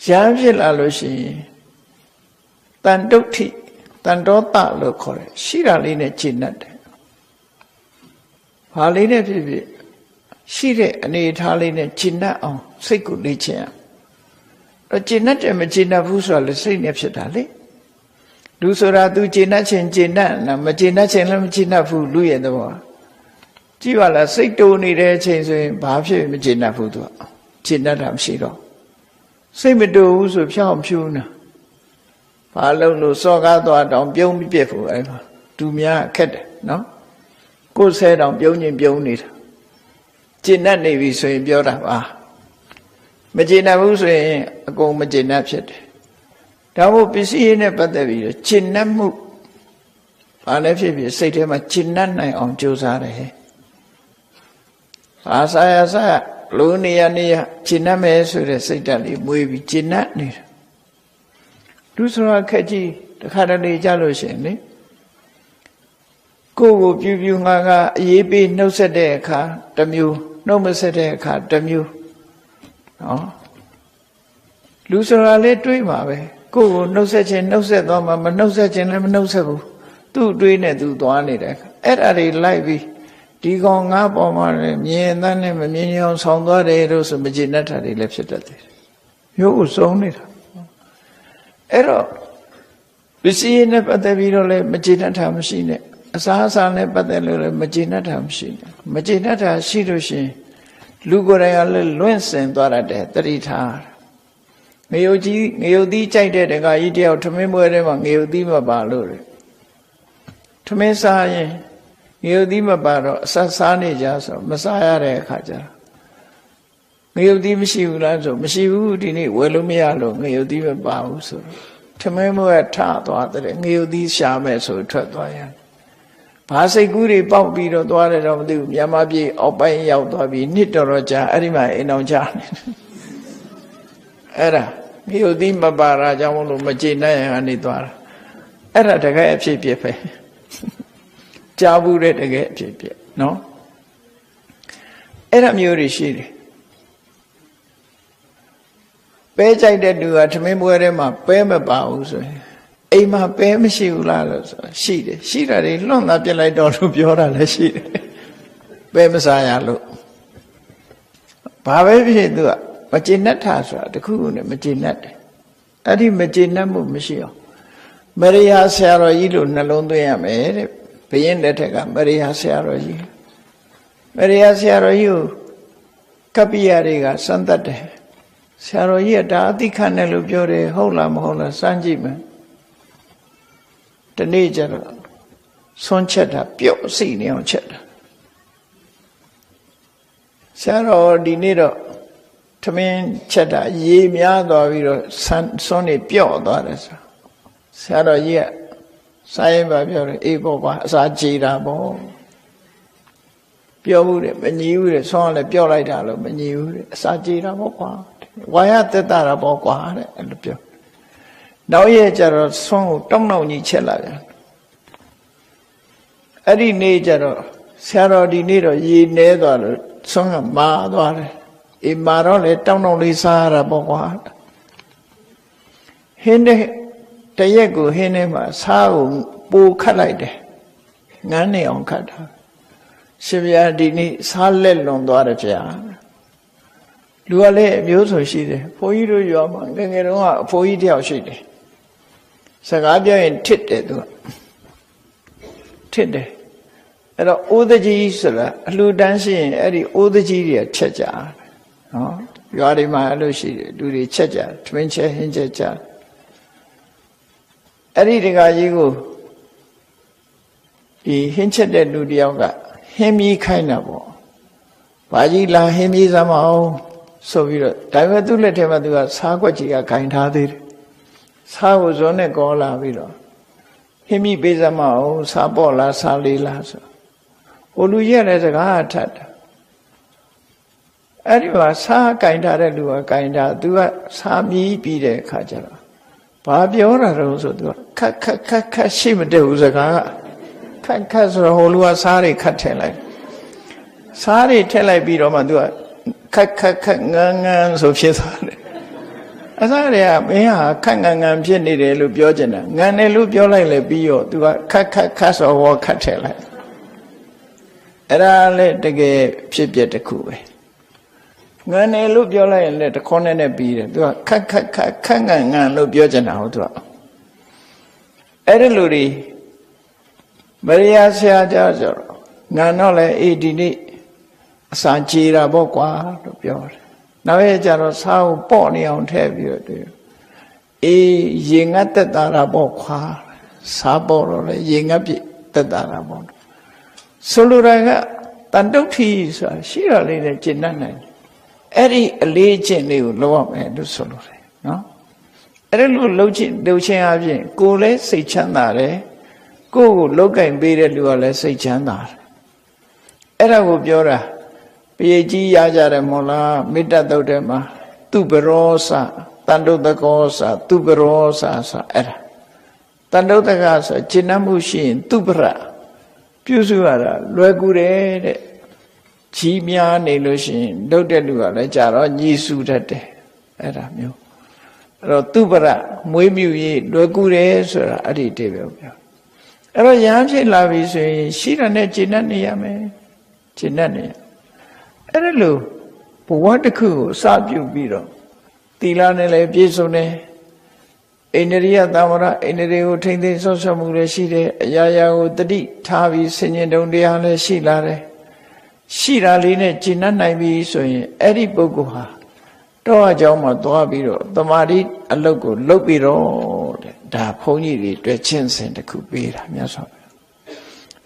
ရဟန်းဖြစ်လာလို့ရှိရင်တန်တုဋ္ဌိတန်တောတလို့ခေါ်တယ်ရှိတာလေးနဲ့ကျင့်တတ်တယ်ဘာလေးနဲ့ဖြစ်ဖြစ်ရှိတဲ့အနေအထားလေးနဲ့ကျင့်တတ်အောင်စိတ်ကိုလေ့ကျင့်ရတော့ကျင့်တတ်တယ်မကျင့်တတ်ဘူးဆိုတာလည်းစိတ်နဲ့ဖြစ်တာလေလူဆိုတာသူကျင့်တတ်ခြင်းကျင့်တတ်နာမကျင့်တတ်ခြင်းလည်းမကျင့်တတ်ဘူးလူရဲ့သဘောကြည့်ပါလားစိတ်တိုးနေတဲ့အချိန်ဆိုရင်ဘာဖြစ်မကျင့်တတ်ဘူးသူကကျင့်တတ်တာမရှိတော့စိတ်မတိုးဘူးဆိုဖြောင်းဖြူးနေဘာလို့လို့စောကားသွားတောင်ပြုံးပြစ်ဖို့အဲ့မှာသူများခက်တယ်နော်ကိုယ်ဆဲတောင်ပြုံးချင်းပြုံးနေတာကျင့်တတ်နေပြီဆိုရင်ပြောတာပါမကျင့်တတ်ဘူးဆိုရင်အကုန်မကျင့်တတ်ဖြစ်တယ်ဒါမို့ပစ္စည်းနဲ့ပတ်သက်ပြီးတော့ကျင့်တတ်မှုဘာလဲဖြစ်ဖြစ်စိတ်ထဲမှာကျင့်တတ်နိုင်အောင်ကြိုးစားတယ်ဘာဆာယဆာ လိုနေရနေရကျင့်မဲ့ဆိုတဲ့စိတ်ဓာတ်လေးမွေးပြီးကျင့်နေတာလူဆိုတာခက်ကြီးတခါတလေကြလို့ရှိရင်လေကိုယ်ကိုပြူငါအရေးပေးနှုတ်ဆက်တဲ့အခါတစ်မျိုးနှုတ်မဆက်တဲ့အခါတစ်မျိုးနော်လူဆိုတာလေးတွေးမှာပဲကိုယ်ကိုနှုတ်ဆက်ခြင်းနှုတ်ဆက်သွားမှာမနှုတ်ဆက်ခြင်းလည်းမနှုတ်ဆက်ဘူးသူ့တွေးနဲ့သူသွားနေတဲ့အခါအဲ့ဒါတွေလိုက်ပြီးဒီကောင်ငါပေါ်မှာမြင်သန်းနဲ့မမြင်အောင်ဆောင်သွားတယ်လို့ဆိုမကျေနပ်တာတွေလည်းဖြစ်တတ်တယ်မျိုးကိုစုံနေတာအဲ့တော့ပစ္စည်းနဲ့ပတ်သက်ပြီးတော့လည်းမကျေနပ်တာမရှိနဲ့အစားအစာနဲ့ပတ်သက်လို့လည်းမကျေနပ်တာမရှိနဲ့မကျေနပ်တာရှိလို့ရှိရင်လူကိုယ်တိုင်ကလည်းလွင့်စင်သွားတတ်တယ်တတိထားငရုတ်သီးကြိုက်တဲ့တခါကြီးတယောက်ထမင်းပွဲထဲမှာငရုတ်သီးမပါလို့လေထမင်းစားရင်ငရုတ်သီးမပါတော့အဆက်စားနေကြဆိုမစားရတဲ့အခါကျငရုတ်သီးမရှိဘူးလားဆိုမရှိဘူးဒီနေ့ဝယ်လို့မရလို့ငရုတ်သီးမပါဘူးဆိုထမင်းပွဲထသွားတဲ့ငရုတ်သီးရှာမယ်ဆိုထွက်သွားရဘာစိတ်ကူးတွေပေါက်ပြီးတော့သွားတယ်တော့မသိဘူးမြန်မာပြည်အောက်ပိုင်းရောက်သွားပြီးနှစ်တော်ကြာအဲ့ဒီမှာအိမ်အောင်ကြနေအဲ့ဒါငရုတ်သီးမပါတာကြောင့်မလို့မကျေနပ်ရင်ကနေသွားတာအဲ့ဒါတကယ်အဖြစ်ဖြစ်ပဲကြားဘူးတဲ့တကယ်အဖြစ်ဖြစ်နော်အဲ့ဒါမျိုးတွေရှိတယ်ပဲကြိုက်တဲ့သူကထမင်းပွဲထဲမှာပဲမပါဘူးဆိုရင်အိမ်မှာပဲမရှိဘူးလားလို့ဆိုရှိတယ်ရှိတာတွေလွန့်သားပြစ်လိုက်တော့လို့ပြောတာလည်းရှိတယ်ပဲမစားရလို့ဘာပဲဖြစ်သူကမကျေနပ်တာဆိုတာတခုခုနဲ့မကျေနပ်တယ်အဲ့ဒီမကျေနပ်မှုမရှိအောင်မရိယာဆရာတော်ကြီးလို့နှလုံးသွင်းရမယ်တဲ့ဘုရင်လက်ထက်ကမရိယာဆရာတော်ကြီးမရိယာဆရာတော်ကြီးကိုကပ္ပိယတွေကစမ်းသပ်တယ်ဆရာတော်ကြီးကဒါအသိခံတယ်လို့ပြောတယ်ဟုတ်လားမဟုတ်လားစမ်းကြည့်မယ်ဒီနေ့ကျတော့ဆွန့်ချက်တာပျော့စိနေအောင်ချက်တာဆရာတော်ဒီနေ့တော့ထမင်းချက်တာရေများသွားပြီးတော့ဆွန့်နေပျော့သွားတယ်ဆိုဆရာတော်ကြီးကစားရင်ပါပြောတယ်အေးပေါ့ကွာအစာကြေတာပေါ့ပြောဘူးတဲ့မညီဘူးတဲ့ဆွန့်လည်းပြောလိုက်တာလို့မညီဘူးတဲ့အစာကြေတာပေါ့ကွာဝါရသက်တာပေါ့ကွာတဲ့အဲ့လိုပြောနောက်ရဲ့ကျတော့ဆွန့်ကိုတောင်းတောင်းကြီးချက်လာပြန်အဲ့ဒီနေ့ကျတော့ဆရာတော်ဒီနေ့တော့ရေနေသွားလို့ဆွန့်ကမာသွားတယ်အေးမာတော့လေတောင်းတောင်းလေးစားရတာပေါ့ကွာဟင်းတဲ့တရက်ကိုဟင်းထဲမှာစားကိုပိုခတ်လိုက်တယ်ငန်းနေအောင်ခတ်တာရှင်ဗျာဒီနေ့စားလက်လွန်သွားတယ်ဗျာလူကလည်းအမျိုးဆိုရှိတယ်ဘုန်းကြီးတို့ရွာမှာငယ်ငယ်တုန်းကအဖိုးကြီးတယောက်ရှိတယ်စကားပြောရင်ထစ်တယ်သူကထစ်တယ်အဲ့တော့အိုးသကြီးဆိုတာအလှူဒန်းရှိရင်အဲ့ဒီအိုးသကြီးတွေချက်ကြနော်ရွာတွေမှာအဲ့လိုရှိတယ်လူတွေချက်ကြထမင်းချက်ဟင်းချက်ကြအဲ့ဒီတခါကြီးကိုဒီဟင်းချက်တဲ့လူတယောက်ကဟင်းမီးခိုင်းတာပေါ့ဘာကြီးလာဟင်းမီးစမ်းမအောင်ဆိုပြီးတော့ဒါပေမဲ့သူ့လက်ထဲမှာသူကစားခွက်ကြီးကခိုင်ထားသေးတယ်စားကိုဇွန်းနဲ့ကောလာပြီးတော့ဟင်းမီးပေးစမ်းမအောင်စားပေါ့လားစားလေးလားဆိုဟိုလူရဲ့လည်းစကားထတ်တာအဲ့ဒီမှာစားကင်ထားတဲ့လူကကင်ထားသူကစားမြည်ပြီးတဲ့အခါကျတော့ဘာပြောတာတော့ဆိုသူကခက်ခက်ရှိမတတ်ဘူးစကားကခက်ဆိုတော့ဟိုလူကစားတွေခတ်ထည့်လိုက်စားတွေထည့်လိုက်ပြီးတော့မှသူကခက်ငန်းဆိုဖြစ်သွားတယ်အစားတွေကမင်းဟာခက်ငန်းဖြစ်နေတယ်လို့ပြောချင်တာငန်းတယ်လို့ပြောလိုက်လေပြီးတော့သူကခက်ဆိုဟောခတ်ထည့်လိုက်အဲ့ဒါလည်းတကယ်ဖြစ်ပြတစ်ခုပဲငန်းတယ်လို့ပြောလိုက်ရင်လည်းတခေါနဲ့ပြီးတယ်သူကခက်ငန်းလို့ပြောချင်တာဟုတ်သူကအဲ့ဒီလူတွေမရိယာဆရာကြတော့ငန်းတော့လေအေးဒီနေ့အစာကြေတာပေါ့ကွာလို့ပြောတယ်နောက်ရဲ့ကျတော့စားကိုပေါ့နေအောင်ထည့်ပြီးတော့တွေ့အေးရေငတ်တက်တာပေါ့ခွာစားပေါ့တော့လေရေငတ်ပြည့်တက်တာပေါ့ဆိုလိုတာကတန်တုဋ္ဌိဆိုတာရှိရလေးနဲ့ကျင့်တတ်နိုင်အဲ့ဒီအလေးကျင့်လေးကိုလုပ်ရမယ်လို့ဆိုလိုတယ်နော်အဲ့ဒီလိုလှုပ်ချင်းအပြင်ကိုယ်လည်းစိတ်ချမ်းသာတယ်ကိုယ့်ကိုလောက်ကင်ပေးတဲ့လူကလည်းစိတ်ချမ်းသာတယ်အဲ့ဒါကိုပြောတာ ပေကြီးရကြတယ်မို့လားမေတ္တာတုတ်ထဲမှာသူပရောစတန်တုတ်တကောစသူပရောစဆိုအဲ့ဒါတန်တုတ်တကဆိုရှင်းမှုရှိရင်သူပရပြုစုရတာလွယ်ကူတယ်တဲ့ကြီးများနေလို့ရှိရင်တုတ်တဲ့လူကလည်းကြတော့ညီစုတတ်တယ်အဲ့ဒါမျိုးအဲ့တော့သူပရမွေးမြူရေးလွယ်ကူတယ်ဆိုတာအဲ့ဒီတေပြောပြောအဲ့တော့ရဟန်းဖြစ်လာပြီဆိုရင်ရှိတာနဲ့ကျင့်တတ်နေရမယ်ကျင့်တတ်နေရအဲ့ဒါလို့ဘဝတစ်ခုကိုစပြုပြီးတော့သီလနဲ့လည်းပြည့်စုံတယ်အိန္ဒြိယသံဝရအိန္ဒြေကိုထိမ့်သိမ်းဆော့ဆော့မှုလည်းရှိတယ်အရာရာကိုတတိထားပြီးဆင်ញင်တုံတရားလည်းရှိလာတယ်ရှိတာလေးနဲ့ကျင့်တတ်နိုင်ပြီဆိုရင်အဲ့ဒီပုဂ္ဂိုလ်ဟာတော့အကြောင်းမှာသွားပြီးတော့တမာတိအလုပ်ကိုလုပ်ပြီးတော့တဲ့ဒါဘုန်းကြီးတွေတွေ့ချင်းစဉ်တစ်ခုပေးတာမြတ်စွာဘုရား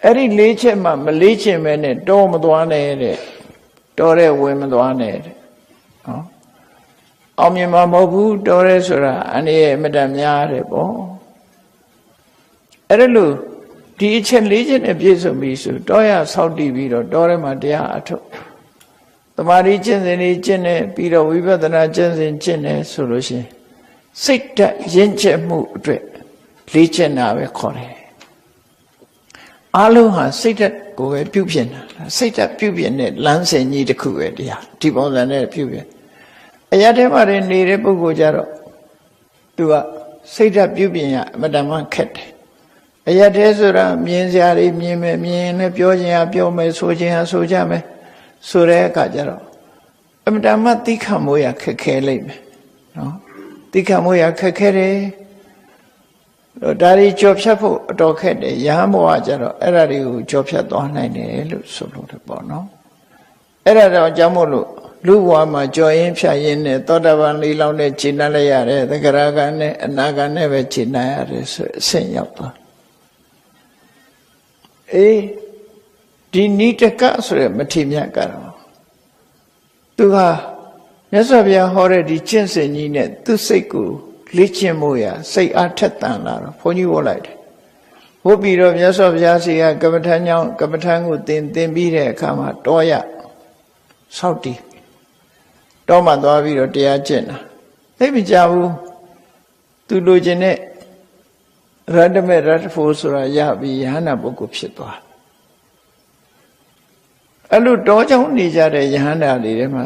အဲ့ဒီ၄ချက်မှမလေးချင်ပဲနဲ့တော့မသွားနဲ့တဲ့တော်တဲ့ဝင်မသွားနဲ့တဲ့နော်အောင်မြင်မှာမဟုတ်ဘူးတော်တဲ့ဆိုတာအနေရဲ့အမတန်များတယ်ပေါ့အဲ့ဒါလို့ဒီအချက်၄ချက်နဲ့ပြည့်စုံပြီဆိုတော့ရဆောက်တည်ပြီးတော့တော်ထဲမှာတရားအထုတ်တမာရီကျင့်စဉ်တွေကျင့်နေပြီးတော့ဝိပဿနာကျင့်စဉ်ကျင့်နေဆိုလို့ရှိရင်စိတ်ဓာတ်ရင့်ကျက်မှုအတွက်လေ့ကျင့်တာပဲခေါ်တယ်အလုံးဟာစိတ်ဓာတ်ကိုပဲပြုပြင်တာစိတ်ဓာတ်ပြုပြင်တဲ့လမ်းစဉ်ကြီးတစ်ခုပဲတရားဒီပုံစံနဲ့ပြုပြင်အရာထဲမှာနေတဲ့ပုဂ္ဂိုလ်ကြတော့သူကစိတ်ဓာတ်ပြုပြင်ရအမတန်မှခက်တယ်အရာထဲဆိုတာမြင်စရာတွေမြင်မယ်မြင်နဲ့ပြောခြင်းဟာပြောမယ်ဆိုခြင်းဟာဆိုကြမယ်ဆိုတဲ့အခါကျတော့အမတန်မှသိခံမိုးရခက်ခဲလိမ့်မယ်နော်သိခံမိုးရခက်ခဲတယ်ဒါတွေကြော်ဖြတ်ဖို့အတော်ခက်တယ်ရဟန်းဘောကကြတော့အဲ့ဒါတွေကိုကြော်ဖြတ်သွားနိုင်တယ်လို့ဆိုလို့တယ်ပေါ့နော်အဲ့ဒါတော့ကြောင့်မို့လို့လူဘဝမှာကြော်ရင်ဖြတ်ရင်နဲ့သောတာပန်လေးလောက်နဲ့ခြေနှက်လိုက်ရတယ်သက္ကရာကနဲ့အနာကနဲ့ပဲခြေနှက်ရတယ်ဆိုအဆင့်ရောက်သွားအေးဒီနိတကဆိုရမထေမြတ်ကတော့သူဟာမြတ်စွာဘုရားဟောတဲ့ဒီကျင့်စဉ်ကြီးနဲ့သူစိတ်ကိုလေ့ကျင့်ဖို့ရစိတ်အားထက်သန်လာတော့ဘုန်းကြီးဟောလိုက်တယ်ဟောပြီးတော့မြတ်စွာဘုရားစီကကမ္မထမ်းကြောင့်ကမ္မထမ်းကိုသင်ပြီးတဲ့အခါမှာတောရဆောက်တည်တောမှသွားပြီးတော့တရားကျင့်တာသိမကြဘူးသူလိုချင်တဲ့ရတ္တမေရတ္တဖို့ဆိုတာရပြီးယဟန္တာပုဂ္ဂိုလ်ဖြစ်သွားအဲ့လိုတောကြောင့်နေကြတဲ့ယဟန္တာတွေထဲမှာ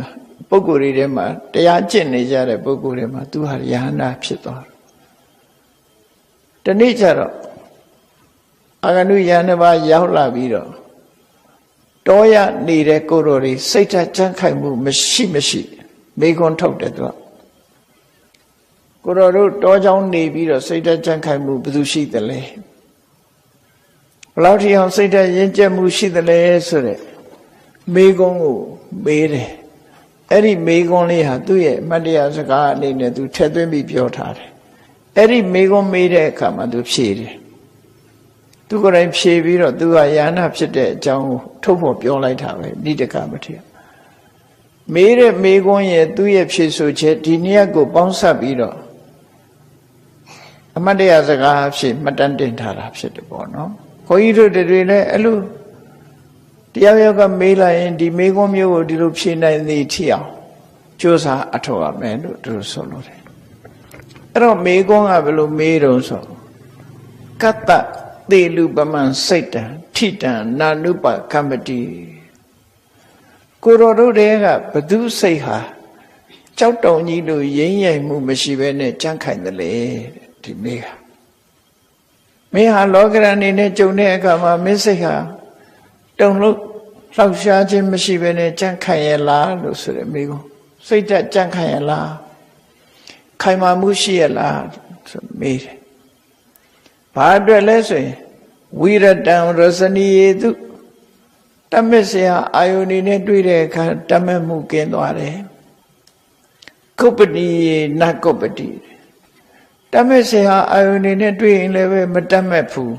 ပုဂ္ဂိုလ်တွေထဲမှာတရားကျင့်နေကြတဲ့ပုဂ္ဂိုလ်တွေမှာသူဟာယဟန္တာဖြစ်သွားတယ်တနေ့ကျတော့အာဂနုယဟန္တာရောက်လာပြီးတော့တောရနေတဲ့ကိုယ်တော်တွေစိတ်ဓာတ်ကြံ့ခိုင်မှုမရှိမိခွန်းထုတ်တယ်သူကကိုယ်တော်တို့တောကြောင်းနေပြီးတော့စိတ်ဓာတ်ကြံ့ခိုင်မှုဘယ်သူရှိသလဲဘယ်လောက်ထိအောင်စိတ်ဓာတ်ရင့်ကျက်မှုရှိသလဲဆိုတဲ့မိခွန်းကိုမေးတယ်အဲ့ဒီမိခွန်းလေးဟာသူ့ရဲ့အမတ်တရားစကားအနေနဲ့သူထည့်သွင်းပြီးပြောထားတယ်အဲ့ဒီမိခွန်းမေးတဲ့အခါမှာသူဖြေတယ်သူကိုယ်တိုင်ဖြေပြီးတော့သူကယန္နာဖြစ်တဲ့အကြောင်းကိုထုတ်ဖို့ပြောလိုက်တာပဲနိတကမထေရမေးတဲ့မိခွန်းရဲ့သူ့ရဲ့ဖြေဆိုချက်ဒီနေ့ကိုပေါင်းစပ်ပြီးတော့အမတ်တရားစကားဖြစ်မှတ်တမ်းတင်ထားတာဖြစ်တယ်ပေါ့နော်ခွန်ကြီးတို့တွေလည်းအဲ့လိုတရားရောကမေးလိုက်ရင်ဒီမိခွန်းမျိုးကိုဒီလိုဖြေနိုင်သည်ထီအောင်ကြိုးစားအထောက်အမယ်လို့သူတို့ဆိုလို့တယ်အဲ့တော့မိခွန်းကဘယ်လိုမေးတော့ဆိုကတ္တသေလူပမံစိတ်တံထိတံနာနုပကမ္မတိကိုတော်တို့တွေကဘသူစိတ်ဟာကြောက်တုံကြီးလို့ရင်းရိုင်မှုမရှိဘဲနဲ့ကြန့်ခိုင်တယ်လေဒီမေဟာလောကရန်နေနဲ့ကြုံတဲ့အခါမှာမင်းစိတ်ဟာတုံလို့လှောက်ရှားခြင်းမရှိဘဲနဲ့ကြန့်ခိုင်ရလားလို့ဆိုတဲ့မိကုစိတ်ဓာတ်ကြန့်ခိုင်ရလားခိုင်မာမှုရှိရလားဆိုမေးတယ်ဘာအတွက်လဲဆိုရင်ဝိရတံရစနီယေတုတမက်စရာအာယုန်နဲ့တွေ့တဲ့အခါတမက်မှုကင်းသွားတယ်ကုပ္ပတိနကုပ္ပတိတမက်စရာအာယုန်နဲ့တွေ့ရင်လည်းပဲမတတ်မဲ့ဘူး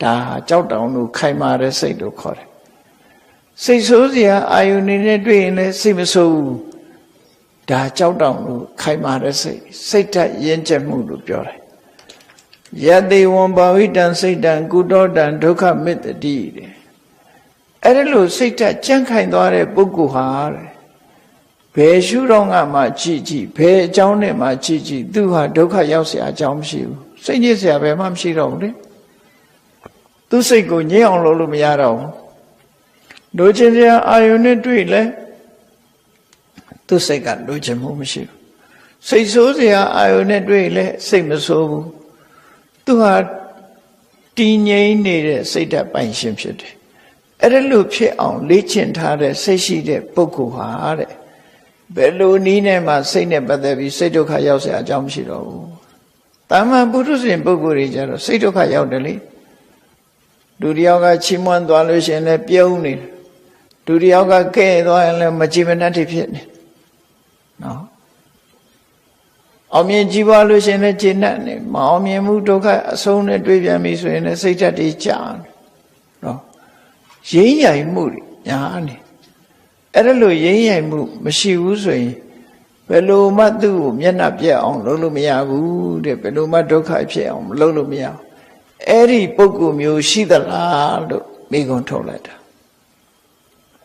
ဒါကြောက်တောင်လို့ခိုင်မာတဲ့စိတ်လို့ခေါ်တယ်စိတ်ဆိုးစရာအာယုန်နဲ့တွေ့ရင်လည်းစိတ်မဆိုးဘူးဒါကြောက်တောင်လို့ခိုင်မာတဲ့စိတ်ဓာတ်ရင့်ကျက်မှုလို့ပြောတယ်ယတိဝံဘာဝိတံစိတ်တံကုတောတံဒုက္ခမစ္တတိတဲ့ အဲ့ဒါလို့စိတ်ဓာတ်ကြံ့ခိုင်သွားတဲ့ပုဂ္ဂိုလ်ဟာဘယ်ရှုတော့ငါမှကြည့်ကြည့်ဘယ်အကြောင်းနဲ့မှကြည့်ကြည့်သူဟာဒုက္ခရောက်เสียအကြောင်းမရှိဘူးစိတ်ညစ်เสียဘယ်မှမရှိတော့ဘူးလေသူစိတ်ကိုငြိမ်းအောင်လုပ်လို့မရတော့ဘူးလိုချင်စရာအာယုန်နဲ့တွေ့လဲသူစိတ်ကလိုချင်မှုမရှိဘူးစိတ်ဆိုးစရာအာယုန်နဲ့တွေ့လဲစိတ်မဆိုးဘူးသူဟာတည်ငြိမ်နေတဲ့စိတ်ဓာတ်ပိုင်ရှင်ဖြစ်တယ်အဲ့ဒါလို့ဖြစ်အောင်လေ့ကျင့်ထားတဲ့စိတ်ရှိတဲ့ပုဂ္ဂိုလ်ဟာတဲ့ဘယ်လိုနည်းနဲ့မှစိတ်နဲ့ပတ်သက်ပြီးစိတ်ဒုက္ခရောက်เสียအကြောင်းမရှိတော့ဘူးတာမန်ပုထုဇဉ်ပုဂ္ဂိုလ်တွေကြတော့စိတ်ဒုက္ခရောက်တယ်လေလူတယောက်ကချီးမွမ်းသွားလို့ရှိရင်လည်းပြုံးနေတယ်လူတယောက်ကကဲ့သွားရင်လည်းမကြည်မနှက်ဖြစ်နေနော်အောင်မြင်ကြည်ပွားလို့ရှိရင်လည်းကျေနပ်နေမအောင်မြင်မှုဒုက္ခအဆုံးနဲ့တွေ့ပြန်ပြီဆိုရင်လည်းစိတ်ဓာတ်တွေကြာနော်ရင်းရိုင်မှုတွေညာနေအဲ့ဒါလို့ရင်းရိုင်မှုမရှိဘူးဆိုရင်ဘယ်လိုမှသူ့ကိုမျက်နှာပြက်အောင်လုပ်လို့မရဘူးတဲ့ဘယ်လိုမှဒုက္ခဖြစ်အောင်လုပ်လို့မရဘူးအဲ့ဒီပုဂ္ဂိုလ်မျိုးရှိသလားလို့မေးခွန်းထုတ်လိုက်တာ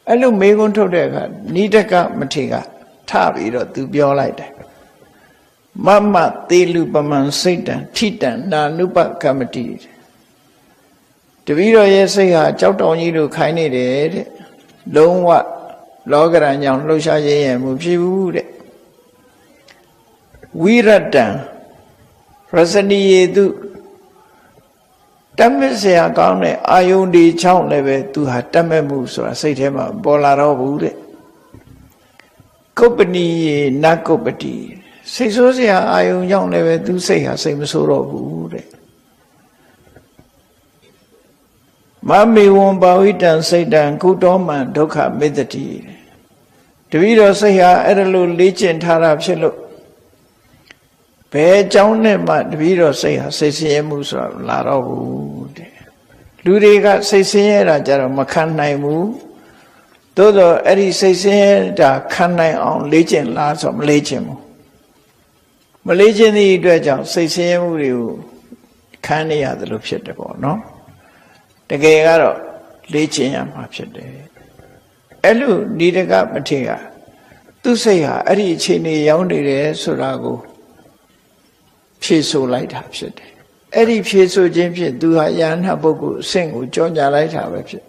အဲ့လိုမေးခွန်းထုတ်တဲ့အခါနိဒကမထေရကထပြီးတော့သူပြောလိုက်တယ်မမသေလူပမံစိတ်တံထိတံနာနုပကမ္မတိတပည့်တော်ရဲ့စိတ်ဟာကြောက်တောင်ကြီးလိုခိုင်းနေတယ်တဲ့လုံးဝလောကရန်ကြောင့်လှုပ်ရှားရရင်မှုဖြစ်ဘူးတဲ့ဝိရတံရစနီယေတုတတ်မဲ့เสียကောင်းတဲ့အာယုန်ဒီချောင်းလည်းပဲသူဟာတတ်မဲ့မှုဆိုတာစိတ်ထဲမှာပေါ်လာတော့ဘူးတဲ့ကုပ္ပဏီယေနကုပ္ပတိစိတ်ဆိုးเสียအာယုန်ကြောင့်လည်းပဲသူစိတ်ဟာစိတ်မဆိုးတော့ဘူးတဲ့မမေဝံပါဝိတံစိတ်တံကုတောမံဒုက္ခမေတ္တိတပည့်တော်စိတ်ဟာအဲ့ဒါလို့လေ့ကျင့်ထားတာဖြစ်လို့ဘယ်အကြောင်းနဲ့မှတပည့်တော်စိတ်ဟာစိတ်ဆင်းရဲမှုဆိုတာလာတော့ဘူးတဲ့လူတွေကစိတ်ဆင်းရဲတာကြတော့မခံနိုင်ဘူးသို့တော့အဲ့ဒီစိတ်ဆင်းရဲတာခံနိုင်အောင်လေ့ကျင့်လားဆိုမလေ့ကျင့်ဘူးမလေ့ကျင့်သည့်အတွက်ကြောင့်စိတ်ဆင်းရဲမှုတွေကိုခံနေရတယ်လို့ဖြစ်တယ်ပေါ့နော်တကယ်ကတော့လေ့ကျင့်ရမှာဖြစ်တယ်အဲ့လိုနိဒကမထေရသူစိတ်ဟာအဲ့ဒီအခြေအနေရောက်နေတယ်ဆိုတာကိုဖြေဆိုလိုက်တာဖြစ်တယ်အဲ့ဒီဖြေဆိုခြင်းဖြင့်သူဟာယန္နာပုဂ္ဂိုလ်အဆင့်ကိုကြောညာလိုက်တာပဲဖြစ်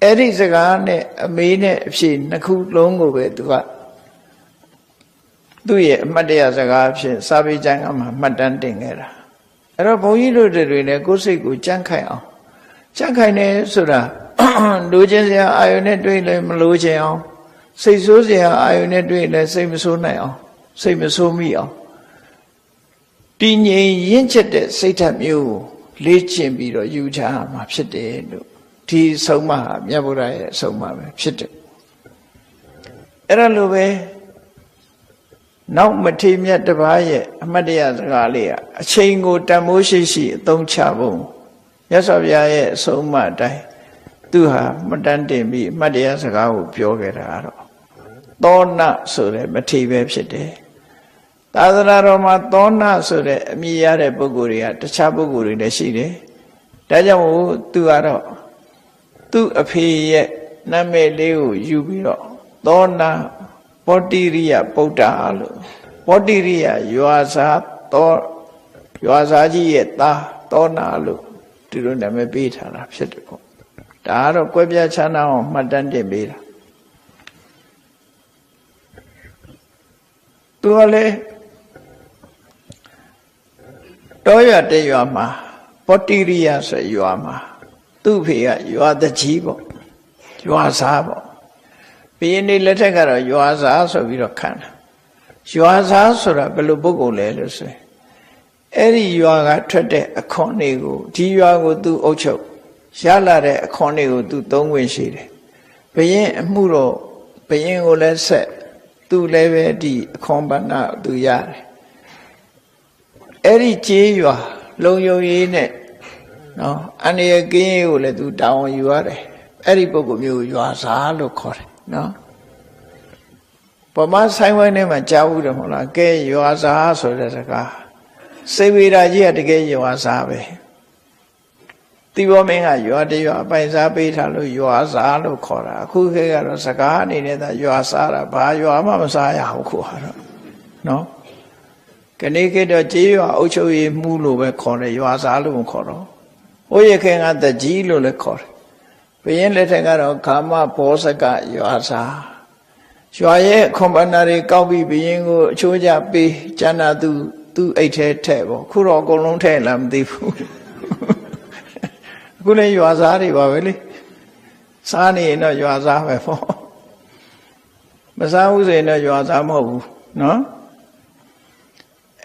အဲ့ဒီစကားနဲ့အမေနဲ့အဖြေနှစ်ခုလုံးကိုပဲသူကသူ့ရဲ့အမှတ်တရစကားဖြင့်စာပေကျမ်းကမှမှတ်တမ်းတင်ခဲ့တာအဲ့တော့ဘုန်းကြီးတို့တွေလည်းကိုယ်စိတ်ကိုကြံ့ခိုင်အောင်ကြံ့ခိုင်နေဆိုတာလိုချင်စရာအာယုန်နဲ့တွေ့လည်းမလိုချင်အောင်စိတ်ဆိုးစရာအာယုန်နဲ့တွေ့လည်းစိတ်မဆိုးနိုင်အောင်စိတ်မဆိုးမိအောင်တည်ငြိမ်ရင့်ကျက်တဲ့စိတ်ဓာတ်မျိုးကိုလေ့ကျင့်ပြီးတော့ယူချမှာဖြစ်တယ်လို့ဒီဆုံးမဟာမြတ်ဗုဒ္ဓရဲ့အဆုံးအမပဲဖြစ်တယ်အဲ့ဒါလိုပဲနောက်မထေမြတ်တစ်ပါးရဲ့အမတ်တရားစကားလေးကအချိန်ကိုတန်ဖိုးရှိရှိအသုံးချဖို့မြတ်စွာဘုရားရဲ့အဆုံးအမအတိုင်းသူဟာမတန်းတင်ပြီးအမတ်တရားစကားကိုပြောခဲ့တာတော့သောဏဆိုတဲ့မထေပဲဖြစ်တယ်သာသနာတော်မှာသောဏဆိုတဲ့အမည်ရတဲ့ပုဂ္ဂိုလ်တွေကတခြားပုဂ္ဂိုလ်တွေလည်းရှိတယ်ဒါကြောင့်မို့သူကတော့သူ့အဖေရဲ့နာမည်လေးကိုယူပြီးတော့သောဏပောတိရိယဗုဒ္ဓလို့ပောတိရိယရွာစာကြီးရဲ့သားသောဏလို့ဒီလိုနာမည်ပေးထားတာဖြစ်တယ်ပေါ့ဒါကတော့ကွဲပြားခြားနားအောင်မှတ်တမ်းတင်ပေးတာသူကလည်းတောရွာတရွာမှာပောတိရိယဆိုရွာမှာသူ့ဖေကရွာတကြီးပေါ့ရွာစားပေါ့ဘုရင်တွေလက်ထက်ကတော့ရွာစားဆိုပြီးတော့ခံတာရွာစားဆိုတာဘယ်လိုပုဂ္ဂိုလ်လဲလို့ဆိုရင်အဲ့ဒီရွာကထွက်တဲ့အခွန်တွေကိုဒီရွာကိုသူအုပ်ချုပ်ရလာတဲ့အခွန်တွေကိုသူသုံးဝင်ရှိတယ်ဘုရင်အမှုတော့ဘုရင်ကိုလည်းဆက်သူလည်းပဲဒီအခွန်ပဏ္ဏသူရတယ်အဲ့ဒီကျေးရွာလုံယုံရေးနဲ့နော်အန္တရာယ်ကင်းရေးကိုလည်းသူတာဝန်ယူရတယ်အဲ့ဒီပုဂ္ဂိုလ်မျိုးရွာစားလို့ခေါ်တယ်နော်ဗမာဆိုင်ဝိုင်းထဲမှာကြားဘူးတယ်မဟုတ်လားကဲရွာစားဆိုတဲ့စကားစေဝေရာကြီးကတကယ်ရွာစားပဲ သီဘောမင်းကရွာတရွာပိုင်စားပေးထားလို့ရွာစားလို့ခေါ်တာအခုခေတ်ကတော့စကားအနေနဲ့သာရွာစားတာဘာရွာမှမစားရဘူးခုကတော့နော်ခဏခေတ်တော့ကြေးရွာအုပ်ချုပ်ရေးမှုလို့ပဲခေါ်တယ်ရွာစားလို့မခေါ်တော့ဟိုရခင်ကတကြီးလို့လည်းခေါ်တယ်ဘုရင်လက်ထက်ကတော့ကာမဘောဇကရွာစားရွာရဲ့ခွန်ပဏာတွေကောက်ပြီးဘုရင်ကိုအချိုးကျပေးကျန်တာသူအိတ်ထဲထည့်ပေါ့ခုတော့အကုန်လုံးထည့်လားမသိဘူးအခုလည်းရွာစားတွေပါပဲလေစားနေရင်တော့ရွာစားပဲပေါ့မစားဘူးဆိုရင်တော့ရွာစားမဟုတ်ဘူးနော်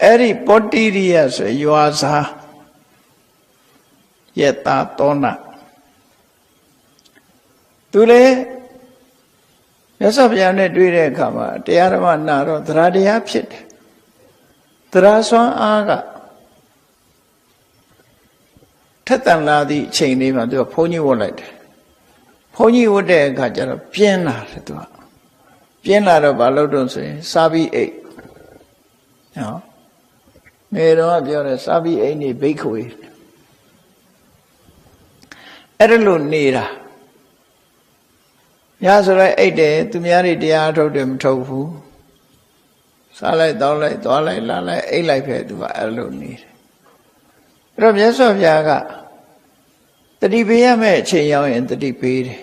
အဲ့ဒီပောတိရိယဆိုရွာစားယတာတောနာသူလေမြတ်စွာဘုရားနဲ့တွေ့တဲ့အခါမှာတရားဓမ္မနာတော့သရတရားဖြစ်တယ်သရဆွမ်းအားကထက်တန်လာသည့်အချိန်လေးမှာသူကဘုန်းကြီးဝတ်လိုက်တယ်ဘုန်းကြီးဝတ်တဲ့အခါကျတော့ပြင်းလာတယ်သူကပြင်းလာတော့ဘာလို့တော့ဆိုရင်စာပြီးအိတ်နော်နေတော့ပြောတယ်စာပြီးအိတ်နေဘိက္ခဝေအဲ့ဒါလို့နေတာညဆိုလိုက်အိတ်တယ်သူများတွေတရားထုတ်တယ်မထုတ်ဘူးစားလိုက်တောင်းလိုက်သွားလိုက်လာလိုက်အိတ်လိုက်ပဲသူကအဲ့လိုနေတယ်အဲ့တော့မြတ်စွာဘုရားကတတိပေးရမယ့်အချိန်ရောက်ရင်တတိပေးတယ်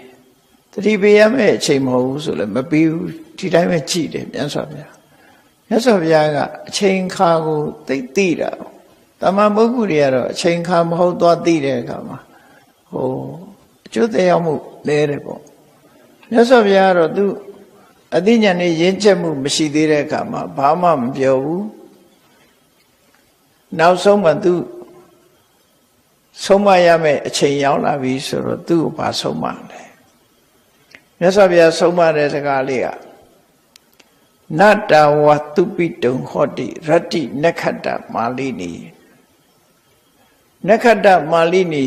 တတိပေးရမယ့်အချိန်မဟုတ်ဘူးဆိုလည်းမပေးဘူးဒီတိုင်းပဲကြည့်တယ်မြတ်စွာဘုရားမြတ်စွာဘုရားကအချိန်ခါကိုသိတာတမန်ပုဂ္ဂိုလ်တွေကတော့အချိန်ခါမဟုတ်သွားသိတဲ့အခါမှာဟိုအကျိုးသက်ရောက်မှုလဲတယ်ပေါ့မြတ်စွာဘုရားကတော့သူအသိဉာဏ်နဲ့ရင့်ကျက်မှုမရှိသေးတဲ့အခါမှာဘာမှမပြောဘူးနောက်ဆုံးမှသူဆုံးမရမယ့်အချိန်ရောက်လာပြီဆိုတော့သူ့ကိုဘာဆုံးမလဲမြတ်စွာဘုရားဆုံးမတဲ့စကားလေးကနတ္တဝတုပိတုံဟောတိရတ္တိနက္ခတ္တမာလိနီနက္ခတ္တမာလိနီ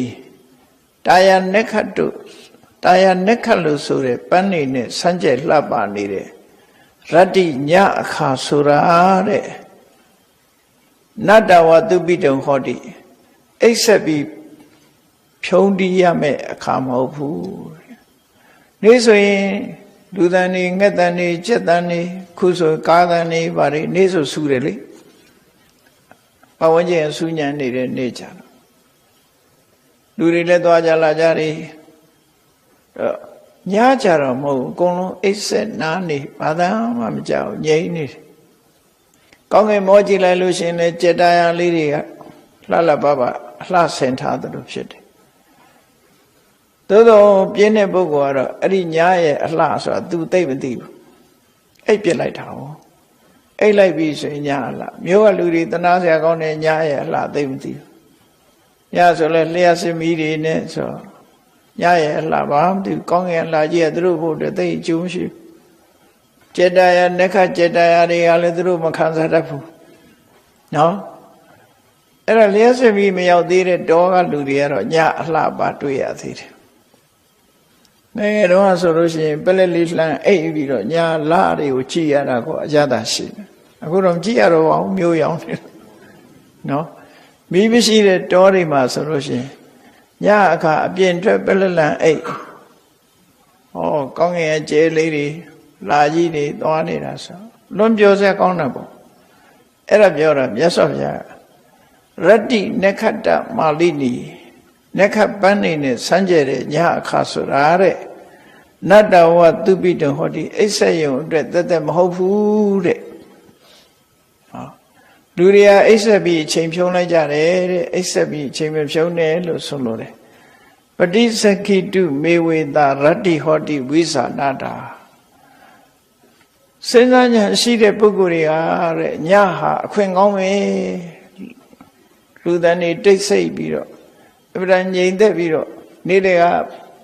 တာယနက္ခတ္တုတာယနက္ခလို့ဆိုတဲ့ပန်းနေနဲ့ဆန်းကျက်လှပနေတဲ့ရတ္တိညအခါဆိုတာတဲ့နတ္တဝတုပိတုံဟောတိအိပ်ဆက်ပြီးဖြုံးတီးရမယ့်အခါမဟုတ်ဘူးနေ့ဆိုရင်လူတန်နေငှက်တန်နေကြက်တန်နေခုဆိုကားတန်နေပါလေနေ့ဆိုဆူတယ်လေပဝန်းကျင်ဆူညံနေတဲ့နေ့ကြတော့လူတွေလည်းသွားကြလာကြတယ်ညကြတော့မဟုတ်အကုန်လုံးအိပ်ဆက်နားနေဘာသာမှမကြောက်ငြိမ်နေတယ်ကောင်းကင်မောကြည့်လိုက်လို့ရှိရင်လည်းကြက်တရားလေးတွေကလှလှပပအလှဆင်ထားသလိုဖြစ်တယ်သို့တော့ပြင်းတဲ့ပုဂ္ဂိုလ်ကတော့အဲ့ဒီညရဲ့အလှဆိုတာ तू သိမသိဘူးအိပ်ပြစ်လိုက်တာဟောအိပ်လိုက်ပြီဆိုရင်ညအလှမျိုးကလူတွေတနာစရာကောင်းတဲ့ညရဲ့အလှသိမသိဘူးညဆိုလဲလျှက်စမီးတွေနဲ့ဆိုညရဲ့အလှဘာမှမသိဘူးကောင်းကင်အလှကြီးကသူတို့ဖို့သိအကျိုးမရှိကြက်တရားနက္ခကြက်တရားတွေကလည်းသူတို့မခံစားတတ်ဘူးနော်အဲ့ဒါလျှက်စမီးမရောက်သေးတဲ့တောကလူတွေကတော့ညအလှပါတွေ့ရသေးတယ်ငယ်ငယ်တော့ဆိုလို့ရှိရင်ပလက်လေးလှမ်းအိပ်ပြီးတော့ညာလာတွေကိုကြည့်ရတာကိုအရသာရှိတယ်အခုတော့ကြည့်ရတော့အောင်မျိုးရောင်နေနော်မိမရှိတဲ့တောတွေမှာဆိုလို့ရှိရင်ညအခါအပြင်ထွက်ပလက်လန်အိပ်ဟောကောင်းငယ်ရဲ့ကျဲလေးတွေလာကြီးတွေသွားနေတာဆိုလွန်ပြောစရာကောင်းတာပေါ့အဲ့ဒါပြောတာမြတ်စွာဘုရားရတ္တိနက္ခတ္တမာလိနီနက္ခပန်းနေနဲ့ဆန်းကျဲတဲ့ညအခါဆိုတာတဲ့နတ္တဝတုပိတုံဟောတိအိပ်ဆက်ယုံအတွက်သက်မဟုတ်ဘူးတဲ့ဟောလူတွေကအိပ်ဆက်ပြီးအချိန်ဖြုံးလိုက်ကြတယ်တဲ့အိပ်ဆက်ပြီးအချိန်မဖြုံးတယ်လို့ဆိုလို့တယ်ပฏิစခိတုမေဝေတာရတ္တိဟောတိဝိသနာတာစဉ်းစားဉာဏ်ရှိတဲ့ပုဂ္ဂိုလ်တွေကတဲ့ညဟာအခွင့်ကောင်းပဲလူသားနေတိတ်ဆိတ်ပြီးတော့အပ္ပဒငြိမ်သက်ပြီးတော့နေ့တည်းက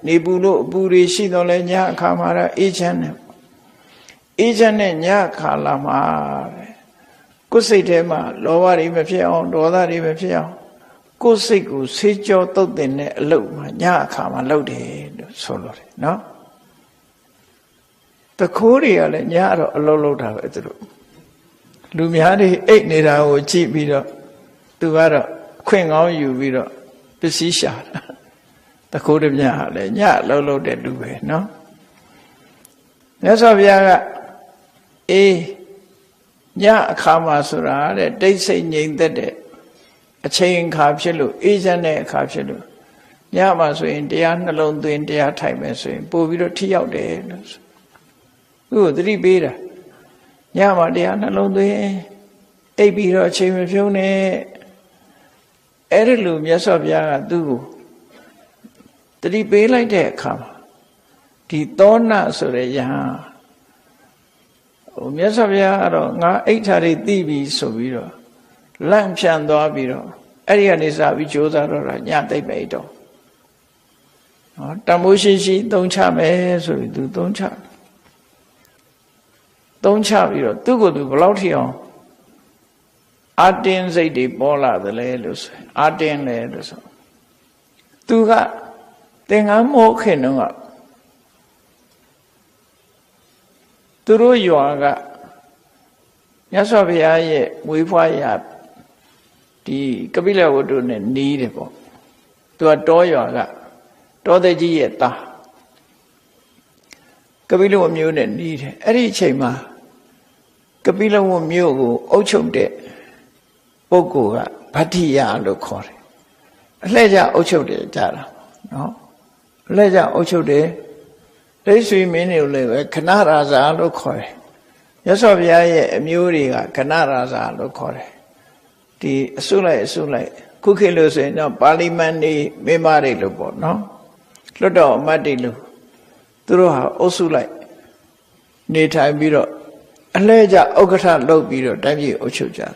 နေပူလို့အပူတွေရှိတော့လဲညအခါမှာတော့အေးချမ်းတယ်အေးချမ်းတဲ့ညအခါလာမှာတဲ့ကိုယ်စိတ်ထဲမှာလောဘတွေမဖြစ်အောင်ဒေါသတွေမဖြစ်အောင်ကိုယ်စိတ်ကိုဆေးကြောတုတ်တင်တဲ့အလုပ်မှာညအခါမှာလုပ်တယ်လို့ဆိုလို့တယ်နော်တခိုးတွေကလည်းညတော့အလုပ်လုပ်တာပဲသူတို့လူများတွေအိတ်နေတာကိုကြည့်ပြီးတော့သူကတော့ခွင့်ကောင်းယူပြီးတော့ပစ္စည်းရှာတာ တခိုးတမြဟာလည်းညလှုပ်လှုပ်တဲ့လူပဲနော်မြတ်စွာဘုရားကအေးညအခါမှာဆိုတာတဲ့တိတ်ဆိတ်ငြိမ်သက်တဲ့အချိန်အခါဖြစ်လို့အေးချမ်းတဲ့အခါဖြစ်လို့ညမှာဆိုရင်တရားနှလုံးသွင်းတရားထိုင်မယ်ဆိုရင်ပို့ပြီးတော့ထိရောက်တယ်လို့သူ့ကိုသတိပေးတာညမှာတရားနှလုံးသွင်းအိပ်ပြီးတော့အချိန်မဖြုံးနဲ့အဲ့ဒီလိုမြတ်စွာဘုရားကသူ့ကိုသတိပေးလိုက်တဲ့အခါမှာဒီသောဏဆိုတဲ့ယဟန်မြတ်စွာဘုရားကတော့ငါအိဋ္ဌာတွေသိပြီဆိုပြီးတော့လန့်ဖြန့်သွားပြီးတော့အဲ့ဒီကနေစပြီးကြိုးစားတော့တာညသိမ့်ပဲတော့တမိုးရှိရှိသုံးချမယ်ဆိုပြီးသူသုံးချပြီးတော့သူ့ကိုယ်သူဘယ်လောက်ထိအောင်အာတင်းစိတ်တွေပေါ်လာတယ်လေလို့ဆိုအာတင်းလေလို့ဆိုသူကသင်္ကန်းမိုးခင်တော့ကသူတို့ရွာကမြတ်စွာဘုရားရဲ့မွေးဖွားရာဒီကပိလဝတ္ထုနဲ့နီးတယ်ပေါ့သူကတောရွာကတောသက်ကြီးရဲ့သားကပိလဝမြို့နဲ့နီးတယ်အဲ့ဒီအချိန်မှာကပိလဝမြို့ကိုအုပ်ချုပ်တဲ့ပုဂ္ဂိုလ်ကဗတ္တိယလို့ခေါ်တယ်အလှည့်ကျအုပ်ချုပ်တယ်ကြတာနော်အလှည့်ကျအုပ်ချုပ်တယ်ဒိဋ္ဌိမင်းတွေကိုလည်းပဲခဏရာဇာလို့ခေါ်တယ်မြတ်စွာဘုရားရဲ့အမျိုးတွေကခဏရာဇာလို့ခေါ်တယ်ဒီအစုလိုက်ခုခေတ်လို့ဆိုရင်တော့ပါဠိမန်နေမိမတွေလို့ပေါ့နော်လွတ်တော်အမတ်တွေလို့သူတို့ဟာအုပ်စုလိုက်နေထိုင်ပြီးတော့အလှည့်ကျဥက္ကဋ္ဌလုပ်ပြီးတော့တိုင်းပြည်အုပ်ချုပ်ကြတယ်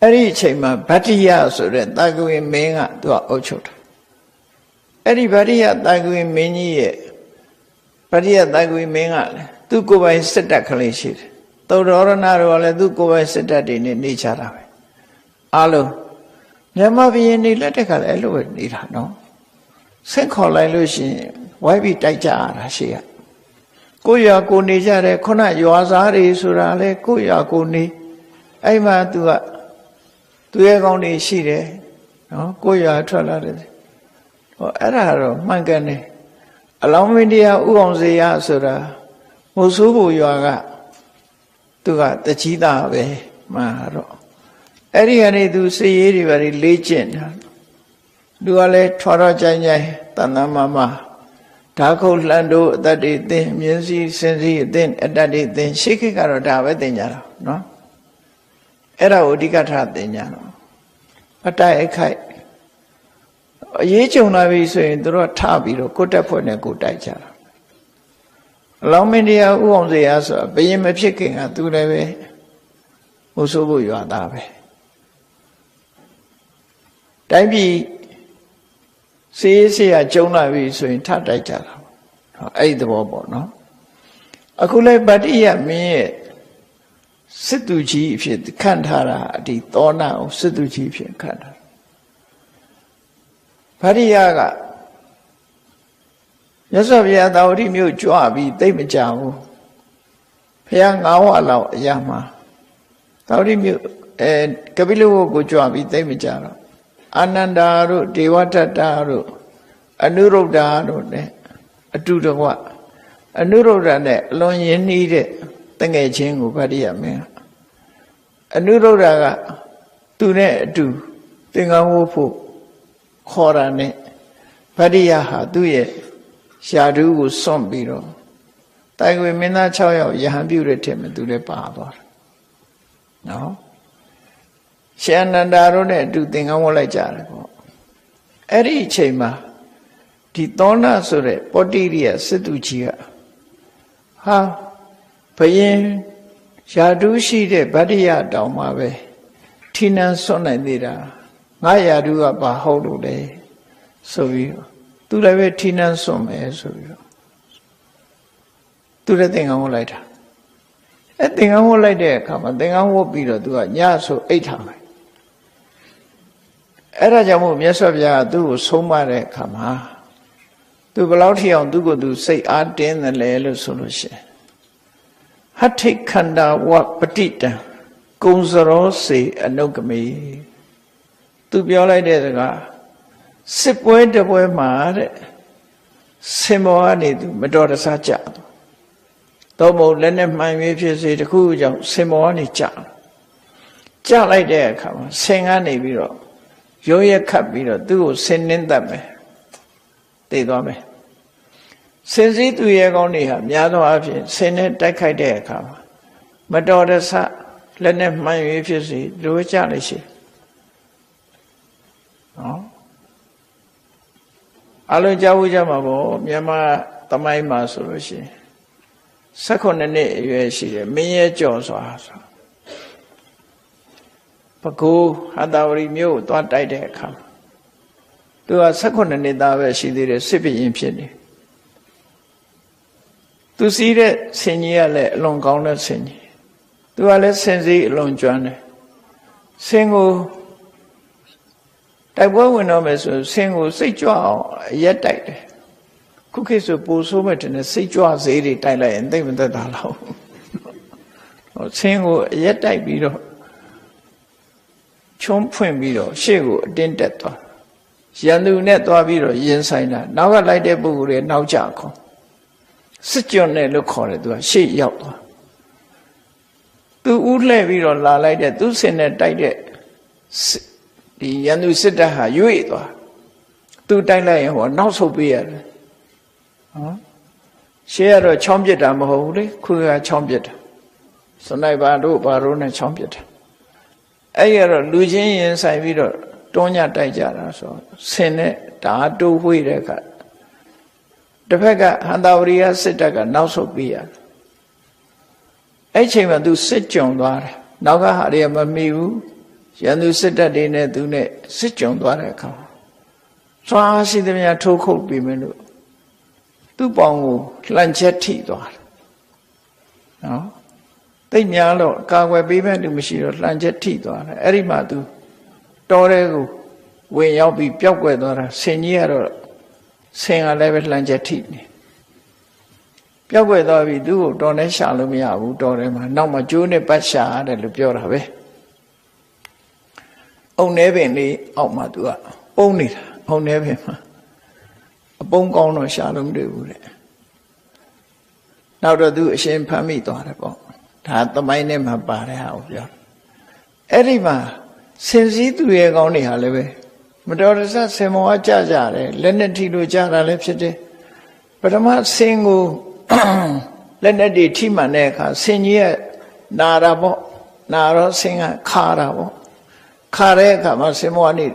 အဲ့ဒီအချိန်မှာဗတ္တိယဆိုတဲ့တာဂဝေမင်းကသူကအုပ်ချုပ်တာအဲ့ဒီဗတ္တိယတာဂဝေမင်းကြီးရဲ့ဗတ္တိယတာဂဝေမင်းကလည်းသူကိုယ်ပိုင်စစ်တပ်ကလေးရှိတယ်သုတ္တရဏတော်လည်းသူကိုယ်ပိုင်စစ်တပ်တွေနဲ့နေကြတာပဲအားလုံးမြန်မာပြည်နေလက်ထက်ကလည်းအဲ့လိုပဲနေတာနော်ဆင့်ခေါ်လိုက်လို့ရှိရင်ဝိုင်းပြီးတိုက်ကြရတာရှိရကိုရွာကိုနေကြတယ်ခုနရွာသားတွေဆိုတာလေကိုရွာကိုနေအဲ့မှာသူရဲ့ကောင်းတွေရှိတယ်နော်ကိုရွာထွက်လာတယ်ဟောအဲ့ဒါတော့မှန်ကန်တယ်အလောင်းမင်းတရားဥအောင်စေရဆိုတာမိုးဆိုးဘူရွာကသူကတကြီးသားပဲမှာတော့အဲ့ဒီကနေသူစည်ရေးတွေပါလေ့ကျင့်တာသူကလည်းထွားတော့ကြိုင်တန်တန်မဓာခုတ်လှန်တို့အတ္တတွေသင်မြင်းစည်းစင်စည်းအသင်အတ္တတွေသင်ရှိခေတ်ကတော့ဒါပဲသင်ကြတာနော်အဲ့ဒါကိုအဓိကထားသင်ကြတော့အတိုက်အခိုက်အရေးကြုံလာပြီဆိုရင်တို့ထပြီးတော့ကိုယ်တက်ဖွဲ့နဲ့ကိုယ်တိုက်ကြတာအလောင်းမင်းတရားဥအောင်စေရဆိုတာဘယင်မဖြစ်ခင်ကသူလည်းပဲမဆိုးဖို့ရွာသားပဲတိုင်းပြည်စေးစေးရကျုံလာပြီဆိုရင်ထတိုက်ကြတာအဲ့ဒီသဘောပေါ့နော်အခုလည်းဗတ္တိယမင်းရဲ့စစ်သူကြီးအဖြစ်ခန့်ထားတာဒီသောဏကိုစစ်သူကြီးဖြစ်ခန့်ထားဗတ္တိယကမြတ်စွာဘုရားသာဝတိမြို့ကြွပြီးသိမကြဘူးဘုရား9ဝလောက်အရာမှာသာဝတိမြို့ကပိလဝတ်ကိုကြွပြီးသိမကြတော့အာနန္ဒာတို့ဒေဝတ္တတို့အနုရုဒ္ဓတို့ ਨੇ အတူတကွအနုရုဒ္ဓနဲ့အလွန်ရင်းနှီးတဲ့တငယ်ချင်းကိုဗတ္တိယမင်းအနုရုဒ္ဓကသူနဲ့အတူသင်္ကန်းဝတ်ဖို့ခေါ်တာနဲ့ဗတ္တိယဟာသူ့ရဲ့ရှာဓုကိုစွန့်ပြီးတော့တိုင်ွေမင်းသား6ယောက်ယဟန်ပြုတဲ့ထက်မှသူလည်းပါသွားတယ်နော်ရှင်အနန္ဒာတို့နဲ့အတူသင်္ကန်းဝတ်လိုက်ကြတယ်ပေါ့အဲ့ဒီအချိန်မှာဒီသောဏဆိုတဲ့ပောတိရိယစစ်သူကြီးကဟာဘယင်ယာတုရှိတဲ့ဗတ္တိယတောင်မှာပဲဌိနံစွန့်နိုင်သေးတာငါယာတုကဘာဟုတ်လို့လဲဆိုပြီးသူလည်းပဲဌိနံစွန့်မယ်ဆိုပြီးတော့သူလည်းသင်္ကန်းဝတ်လိုက်တာအဲ့သင်္ကန်းဝတ်လိုက်တဲ့အခါမှာသင်္ကန်းဝတ်ပြီးတော့သူကညဆိုအိတ်ထားမယ်အဲ့ဒါကြောင့်မို့မြတ်စွာဘုရားကသူ့ကိုဆုံးမတဲ့အခါမှာသူဘယ်လောက်ထိအောင်သူ့ကိုယ်သူစိတ်အားတင်းတယ်လဲလို့ဆိုလို့ရှိရင်ဟဋ္ဌိခန္ဓာဝပတိတံကုံစရောစေအနုကမေသူပြောလိုက်တဲ့စကား စစ်ပွဲတပွဲမှာတဲ့စင်မောကနေသူမတော်တဆကြတော့မဟုတ်လည်းနဲ့မှန်၍ဖြစ်စေတခုကြောင့်စင်မောကနေကြလိုက်တဲ့အခါမှာဆင်ကနေပြီးတော့ရုံးရက်ခတ်ပြီးတော့သူ့ကိုဆင်းနှင်းတတ်မယ်သိသွားမယ်စင်စည်းသူရဲကောင်းတွေဟာများသောအားဖြင့်ဆင်းနဲ့တိုက်ခိုက်တဲ့အခါမှာမတော်တဆလည်းနဲ့မှန်၍ဖြစ်စေလိုကြလို့ရှိနော်အလုံးကြောက်ကြမှာပေါ့မြန်မာသမိုင်းမှာဆိုလို့ရှိရင်18နှစ်အရွယ်ရှိတယ်မင်းရဲကြော်စွာဆိုပကူဟတဝရီမြို့ကိုသွားတိုက်တဲ့အခါသူက18နှစ်သားပဲရှိသေးတယ်စစ်ဘရင်ဖြစ်နေသူစီးတဲ့ဆင်ကြီးကလည်းအလွန်ကောင်းတဲ့ဆင်ကြီးသူကလည်းဆင်စည်းအလွန်ကျွမ်းတယ်ဆင်ကိုတိုက်ပွဲဝင်တော့မယ်ဆိုဆင်ကိုစိတ်ကြွအောင်ရက်တိုက်တယ်ခုခေတ်ဆိုပူဆိုးမဲ့တဲ့စိတ်ကြွဈေးတွေတိုက်လိုက်ရင်သိမသက်သာတော့ဆင်ကိုရက်တိုက်ပြီးတော့ချုံးဖွင့်ပြီးတော့ရှေ့ကိုအတင်းတက်သွားရန်သူနဲ့သွားပြီးတော့ရင်ဆိုင်တာနောက်ကလိုက်တဲ့ပုဂ္ဂိုလ်တွေနောက်ကျခေါ်စစ်ကြွနဲ့လို့ခေါ်တယ်သူကရှေ့ရောက်သွားသူဥလှဲ့ပြီးတော့လာလိုက်တဲ့သူဆင်နဲ့တိုက်တဲ့ဒီရန်သူစစ်တပ်ဟာရွေ့သွားသူတိုက်လိုက်ရင်ဟောနောက်ဆုတ်ပေးရတယ်နော်ရှေ့ကတော့ချောင်းပစ်တာမဟုတ်ဘူးလေခုကချောင်းပစ်တာစနိုက်ပါတို့ဘာတို့နဲ့ချောင်းပစ်တာအဲ့ရတော့လူချင်းရင်ဆိုင်ပြီးတော့တွန်းညတိုက်ကြတာဆိုဆင်နဲ့ဓာတိုးဝှေ့တဲ့အခါတစ်ဖက်ကဟန္တာဝရိယစစ်တပ်ကနောက်ဆုတ်ပေးရတယ်အဲ့ချိန်မှာသူစစ်ကြုံသွားတယ်နောက်ကဟာတွေကမမီဘူးရန်သူစစ်တပ်တွေနဲ့သူနဲ့စစ်ကြုံသွားတဲ့အခါစွာရှိသမျှထိုးခုတ်ပြီးမလို့သူ့ပေါင်ကိုလှန်ချက်ထိသွားတယ်နော်သိများတော့ကာကွယ်ပေးမဲ့လူမရှိတော့လှန်ချက်ထိသွားတယ်အဲ့ဒီမှာသူတော်တဲ့ကိုဝင်ရောက်ပြီးပျောက်ကွယ်သွားတာဆင်ကြီးကတော့ဆင်ကလည်းပဲလှန်ချက်ထိနေပျောက်ကွယ်သွားပြီသူ့ကိုတော်နဲ့ရှာလို့မရဘူးတော်တယ်မှာနောက်မှကျိုးနဲ့ပတ်ရှာရတယ်လို့ပြောတာပဲအုံနေပင်လေးအောက်မှာသူကပုံနေတာအုံနေပင်မှာအပုံကောင်းတော့ရှာလို့မတွေ့ဘူးတဲ့နောက်တော့သူအရှင်ဖမ်းမိသွားတယ်ပေါ့ဒါသမိုင်းထဲမှာပါတဲ့ဟာကိုပြောအဲ့ဒီမှာစင်စည်းသူရဲ့ကောင်းတွေဟာလည်းပဲမတော်တဆဆင်မောကြကြတယ်လက်နဲ့ထိလို့ကြတာလည်းဖြစ်တယ်ပထမဆင်ကိုလက်နဲ့တွေထိမှန်တဲ့အခါဆင်ကြီးကနာတာပေါ့နာတော့ဆင်ကခါတာပေါ့ခါတဲ့အခါမှာဆင်မောကနေ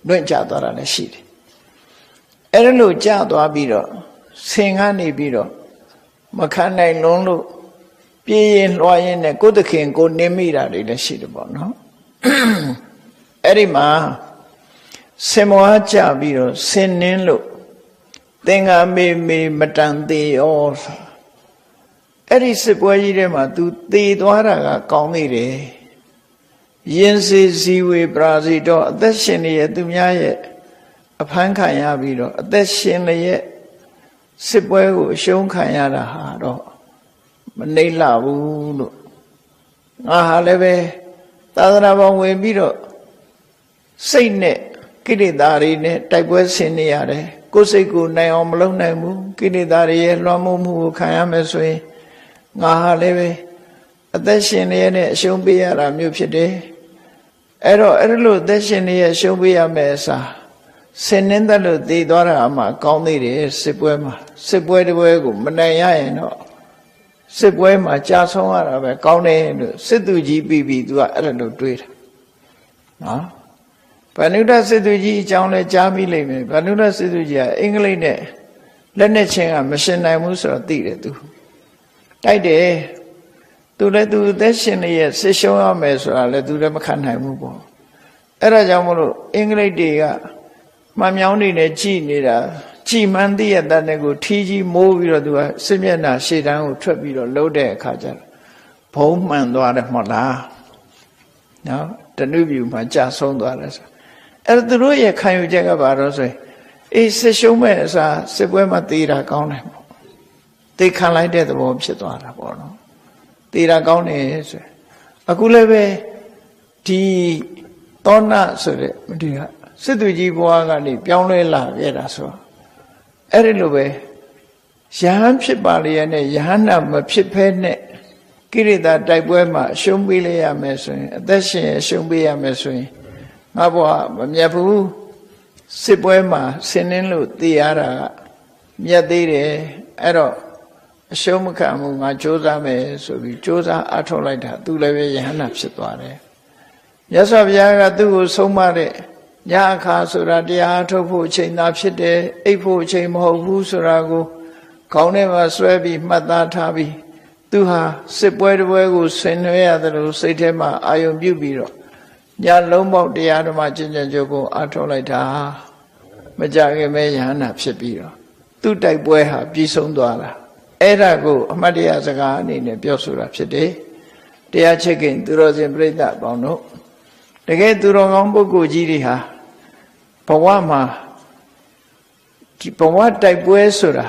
လွင့်ကျသွားတာလည်းရှိတယ်အဲ့ဒါလို့ကျသွားပြီးတော့ဆင်ကနေပြီးတော့မခံနိုင်လုံးလို့ပြေးရင်လွှားရင်နဲ့ကိုယ်သခင်ကိုနင်းမိတာတွေလည်းရှိတယ်ပေါ့နော်အဲ့ဒီမှာဆင်မောကြပြီးတော့ဆင်နင်းလို့သင်္ဃမေမေမတန်သေးရောအဲ့ဒီစစ်ပွဲကြီးထဲမှာ तू သေသွားတာကကောင်းသေးတယ်ယင်းစီစီဝေပရာဇိတော်အသက်ရှင်နေရဲ့သူများရဲ့အဖမ်းခံရပြီးတော့အသက်ရှင်နေရဲ့စစ်ပွဲကိုအရှုံးခံရတာဟာတော့မနှိမ့်လှဘူးလို့ငါဟာလည်းပဲသာသနာ့ဘောင်ဝင်ပြီးတော့စိတ်နဲ့ကိလေသာတွေနဲ့တိုက်ပွဲဆင်နေရတယ်ကိုယ်စိတ်ကိုနိုင်အောင်မလုပ်နိုင်ဘူးကိလေသာတွေရဲ့လွှမ်းမိုးမှုကိုခံရမယ်ဆိုရင်ငါဟာလည်းပဲအသက်ရှင်နေရတဲ့အရှုံးပေးရတာမျိုးဖြစ်တယ်အဲ့တော့အဲ့လိုအသက်ရှင်နေရအရှုံးပေးရမယ်အစားဆင်နှင်းသက်လို့တည်သွားတာအမှကောင်းသေးတယ်စစ်ပွဲမှာစစ်ပွဲတစ်ပွဲကိုမနိုင်ရရင်တော့စစ်ပွဲမှာကြာဆုံးရတာပဲကောင်းတယ်လို့စစ်သူကြီးပြီးသူကအဲ့လိုတွေးတာနော်ဗန္ဓုတစစ်သူကြီးအကြောင်းလဲကြားမိလိမ့်မယ်ဗန္ဓုတစစ်သူကြီးကအင်္ဂလိပ်နဲ့လက်နဲ့ချင်းကမရှင်နိုင်ဘူးဆိုတော့သိတယ်သူတိုက်တယ်သူလည်းသူအသက်ရှင်နေရဲ့ဆစ်ရှုံးရမယ်ဆိုတာလည်းသူလည်းမခံနိုင်ဘူးပေါ့အဲ့ဒါကြောင့်မလို့အင်္ဂလိပ်တွေကမှန်မြောင်းနေနဲ့ကြည်နေတာကြည်မှန်းသိရတဲ့ကိုထီးကြီးမိုးပြီးတော့သူကစစ်မျက်နှာရှေ့တန်းကိုထွက်ပြီးတော့လှုပ်တဲ့အခါကျတော့ဘုံမှန်သွားတယ်မဟုတ်လားနော်တဏှုပြူမှာကြာဆုံးသွားတယ်ဆိုအဲ့ဒါသူတို့ရဲ့ခံယူချက်ကဘာလို့ဆိုရင်အေးစစ်ရှုံးမဲ့အစားစစ်ပွဲမှာတေးတာကောင်းတယ်ပေါ့တေးခံလိုက်တဲ့သဘောဖြစ်သွားတာပေါ့နော်တေးတာကောင်းတယ်ဆိုအခုလည်းပဲဒီသောဏဆိုတဲ့ဒီက စစ်သူကြီးဘဝကနေပြောင်းလဲလာခဲ့တာဆိုအဲ့ဒီလိုပဲယဟန်ဖြစ်ပါလေနဲ့ယဟန်နာမဖြစ်ဖဲနဲ့ကိရိတာတိုက်ပွဲမှာအရှုံးပေးလိုက်ရမယ်ဆိုရင်အသက်ရှင်အရှုံးပေးရမယ်ဆိုရင်ငါဘဝမမြတ်ဘူးစစ်ပွဲမှာဆင်းနှင်းလို့တည်ရတာကမြတ်သေးတယ်အဲ့တော့အရှုံးမခံဘူးငါကြိုးစားမယ်ဆိုပြီးကြိုးစားအားထုတ်လိုက်တာသူလည်းပဲယဟန္တာဖြစ်သွားတယ်မြတ်စွာဘုရားကသူ့ကိုဆုံးမတဲ့ညအခါဆိုတာတရားအားထုတ်ဖို့အချိန်သာဖြစ်တယ်အိပ်ဖို့အချိန်မဟုတ်ဘူးဆိုတာကိုခေါင်းထဲမှာဆွဲပြီးမှတ်သားထားပြီးသူဟာစစ်ပွဲတစ်ပွဲကိုဆင်နွှဲရတယ်လို့စိတ်ထဲမှာအာယုံပြုပြီးတော့ညလုံးပေါက်တရားဓမ္မကျင့်ကြံကြိုးကိုအားထုတ်လိုက်တာမကြခင်ပဲယဟန္တာဖြစ်ပြီးတော့သူ့တိုက်ပွဲဟာပြီးဆုံးသွားတာအဲ့ဒါကိုအမှတ်တရစကားအနေနဲ့ပြောဆိုတာဖြစ်တယ်တရားချစ်ခင်သူတော်စင်ပြိဿအပေါင်းတို့တကယ်သူတော်ကောင်းပုဂ္ဂိုလ်ကြီးတွေဟာဘဝမှာဒီဘဝတိုက်ပွဲဆိုတာ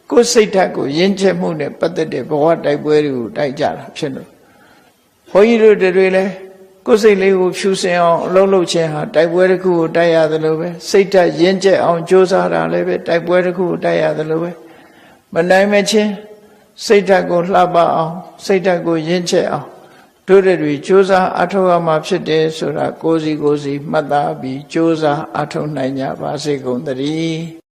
ကိုယ်စိတ်ဓာတ်ကိုယဉ်ကျေးမှုနဲ့ပတ်သက်တဲ့ဘဝတိုက်ပွဲတွေကိုတိုက်ကြတာဖြစ်လို့ဘုန်းကြီးတို့တွေလည်းကိုယ်စိတ်လေးကိုဖြူစင်အောင်အလုပ်လုပ်ခြင်းဟာတိုက်ပွဲတစ်ခုကိုတိုက်ရတယ်လို့ပဲစိတ်ဓာတ်ယဉ်ကျေးအောင်ကြိုးစားတာလည်းပဲတိုက်ပွဲတစ်ခုကိုတိုက်ရတယ်လို့ပဲမနိုင်မချင်းစိတ်ဓာတ်ကိုလှပအောင်စိတ်ဓာတ်ကိုယဉ်ကျေးအောင်တို့တွေကြိုးစားအထောက်အမှာဖြစ်တယ်ဆိုတာကိုယ်စီမှတ်သားပြီးကြိုးစားအထောက်နိုင်ကြပါစေကုန်သတည်း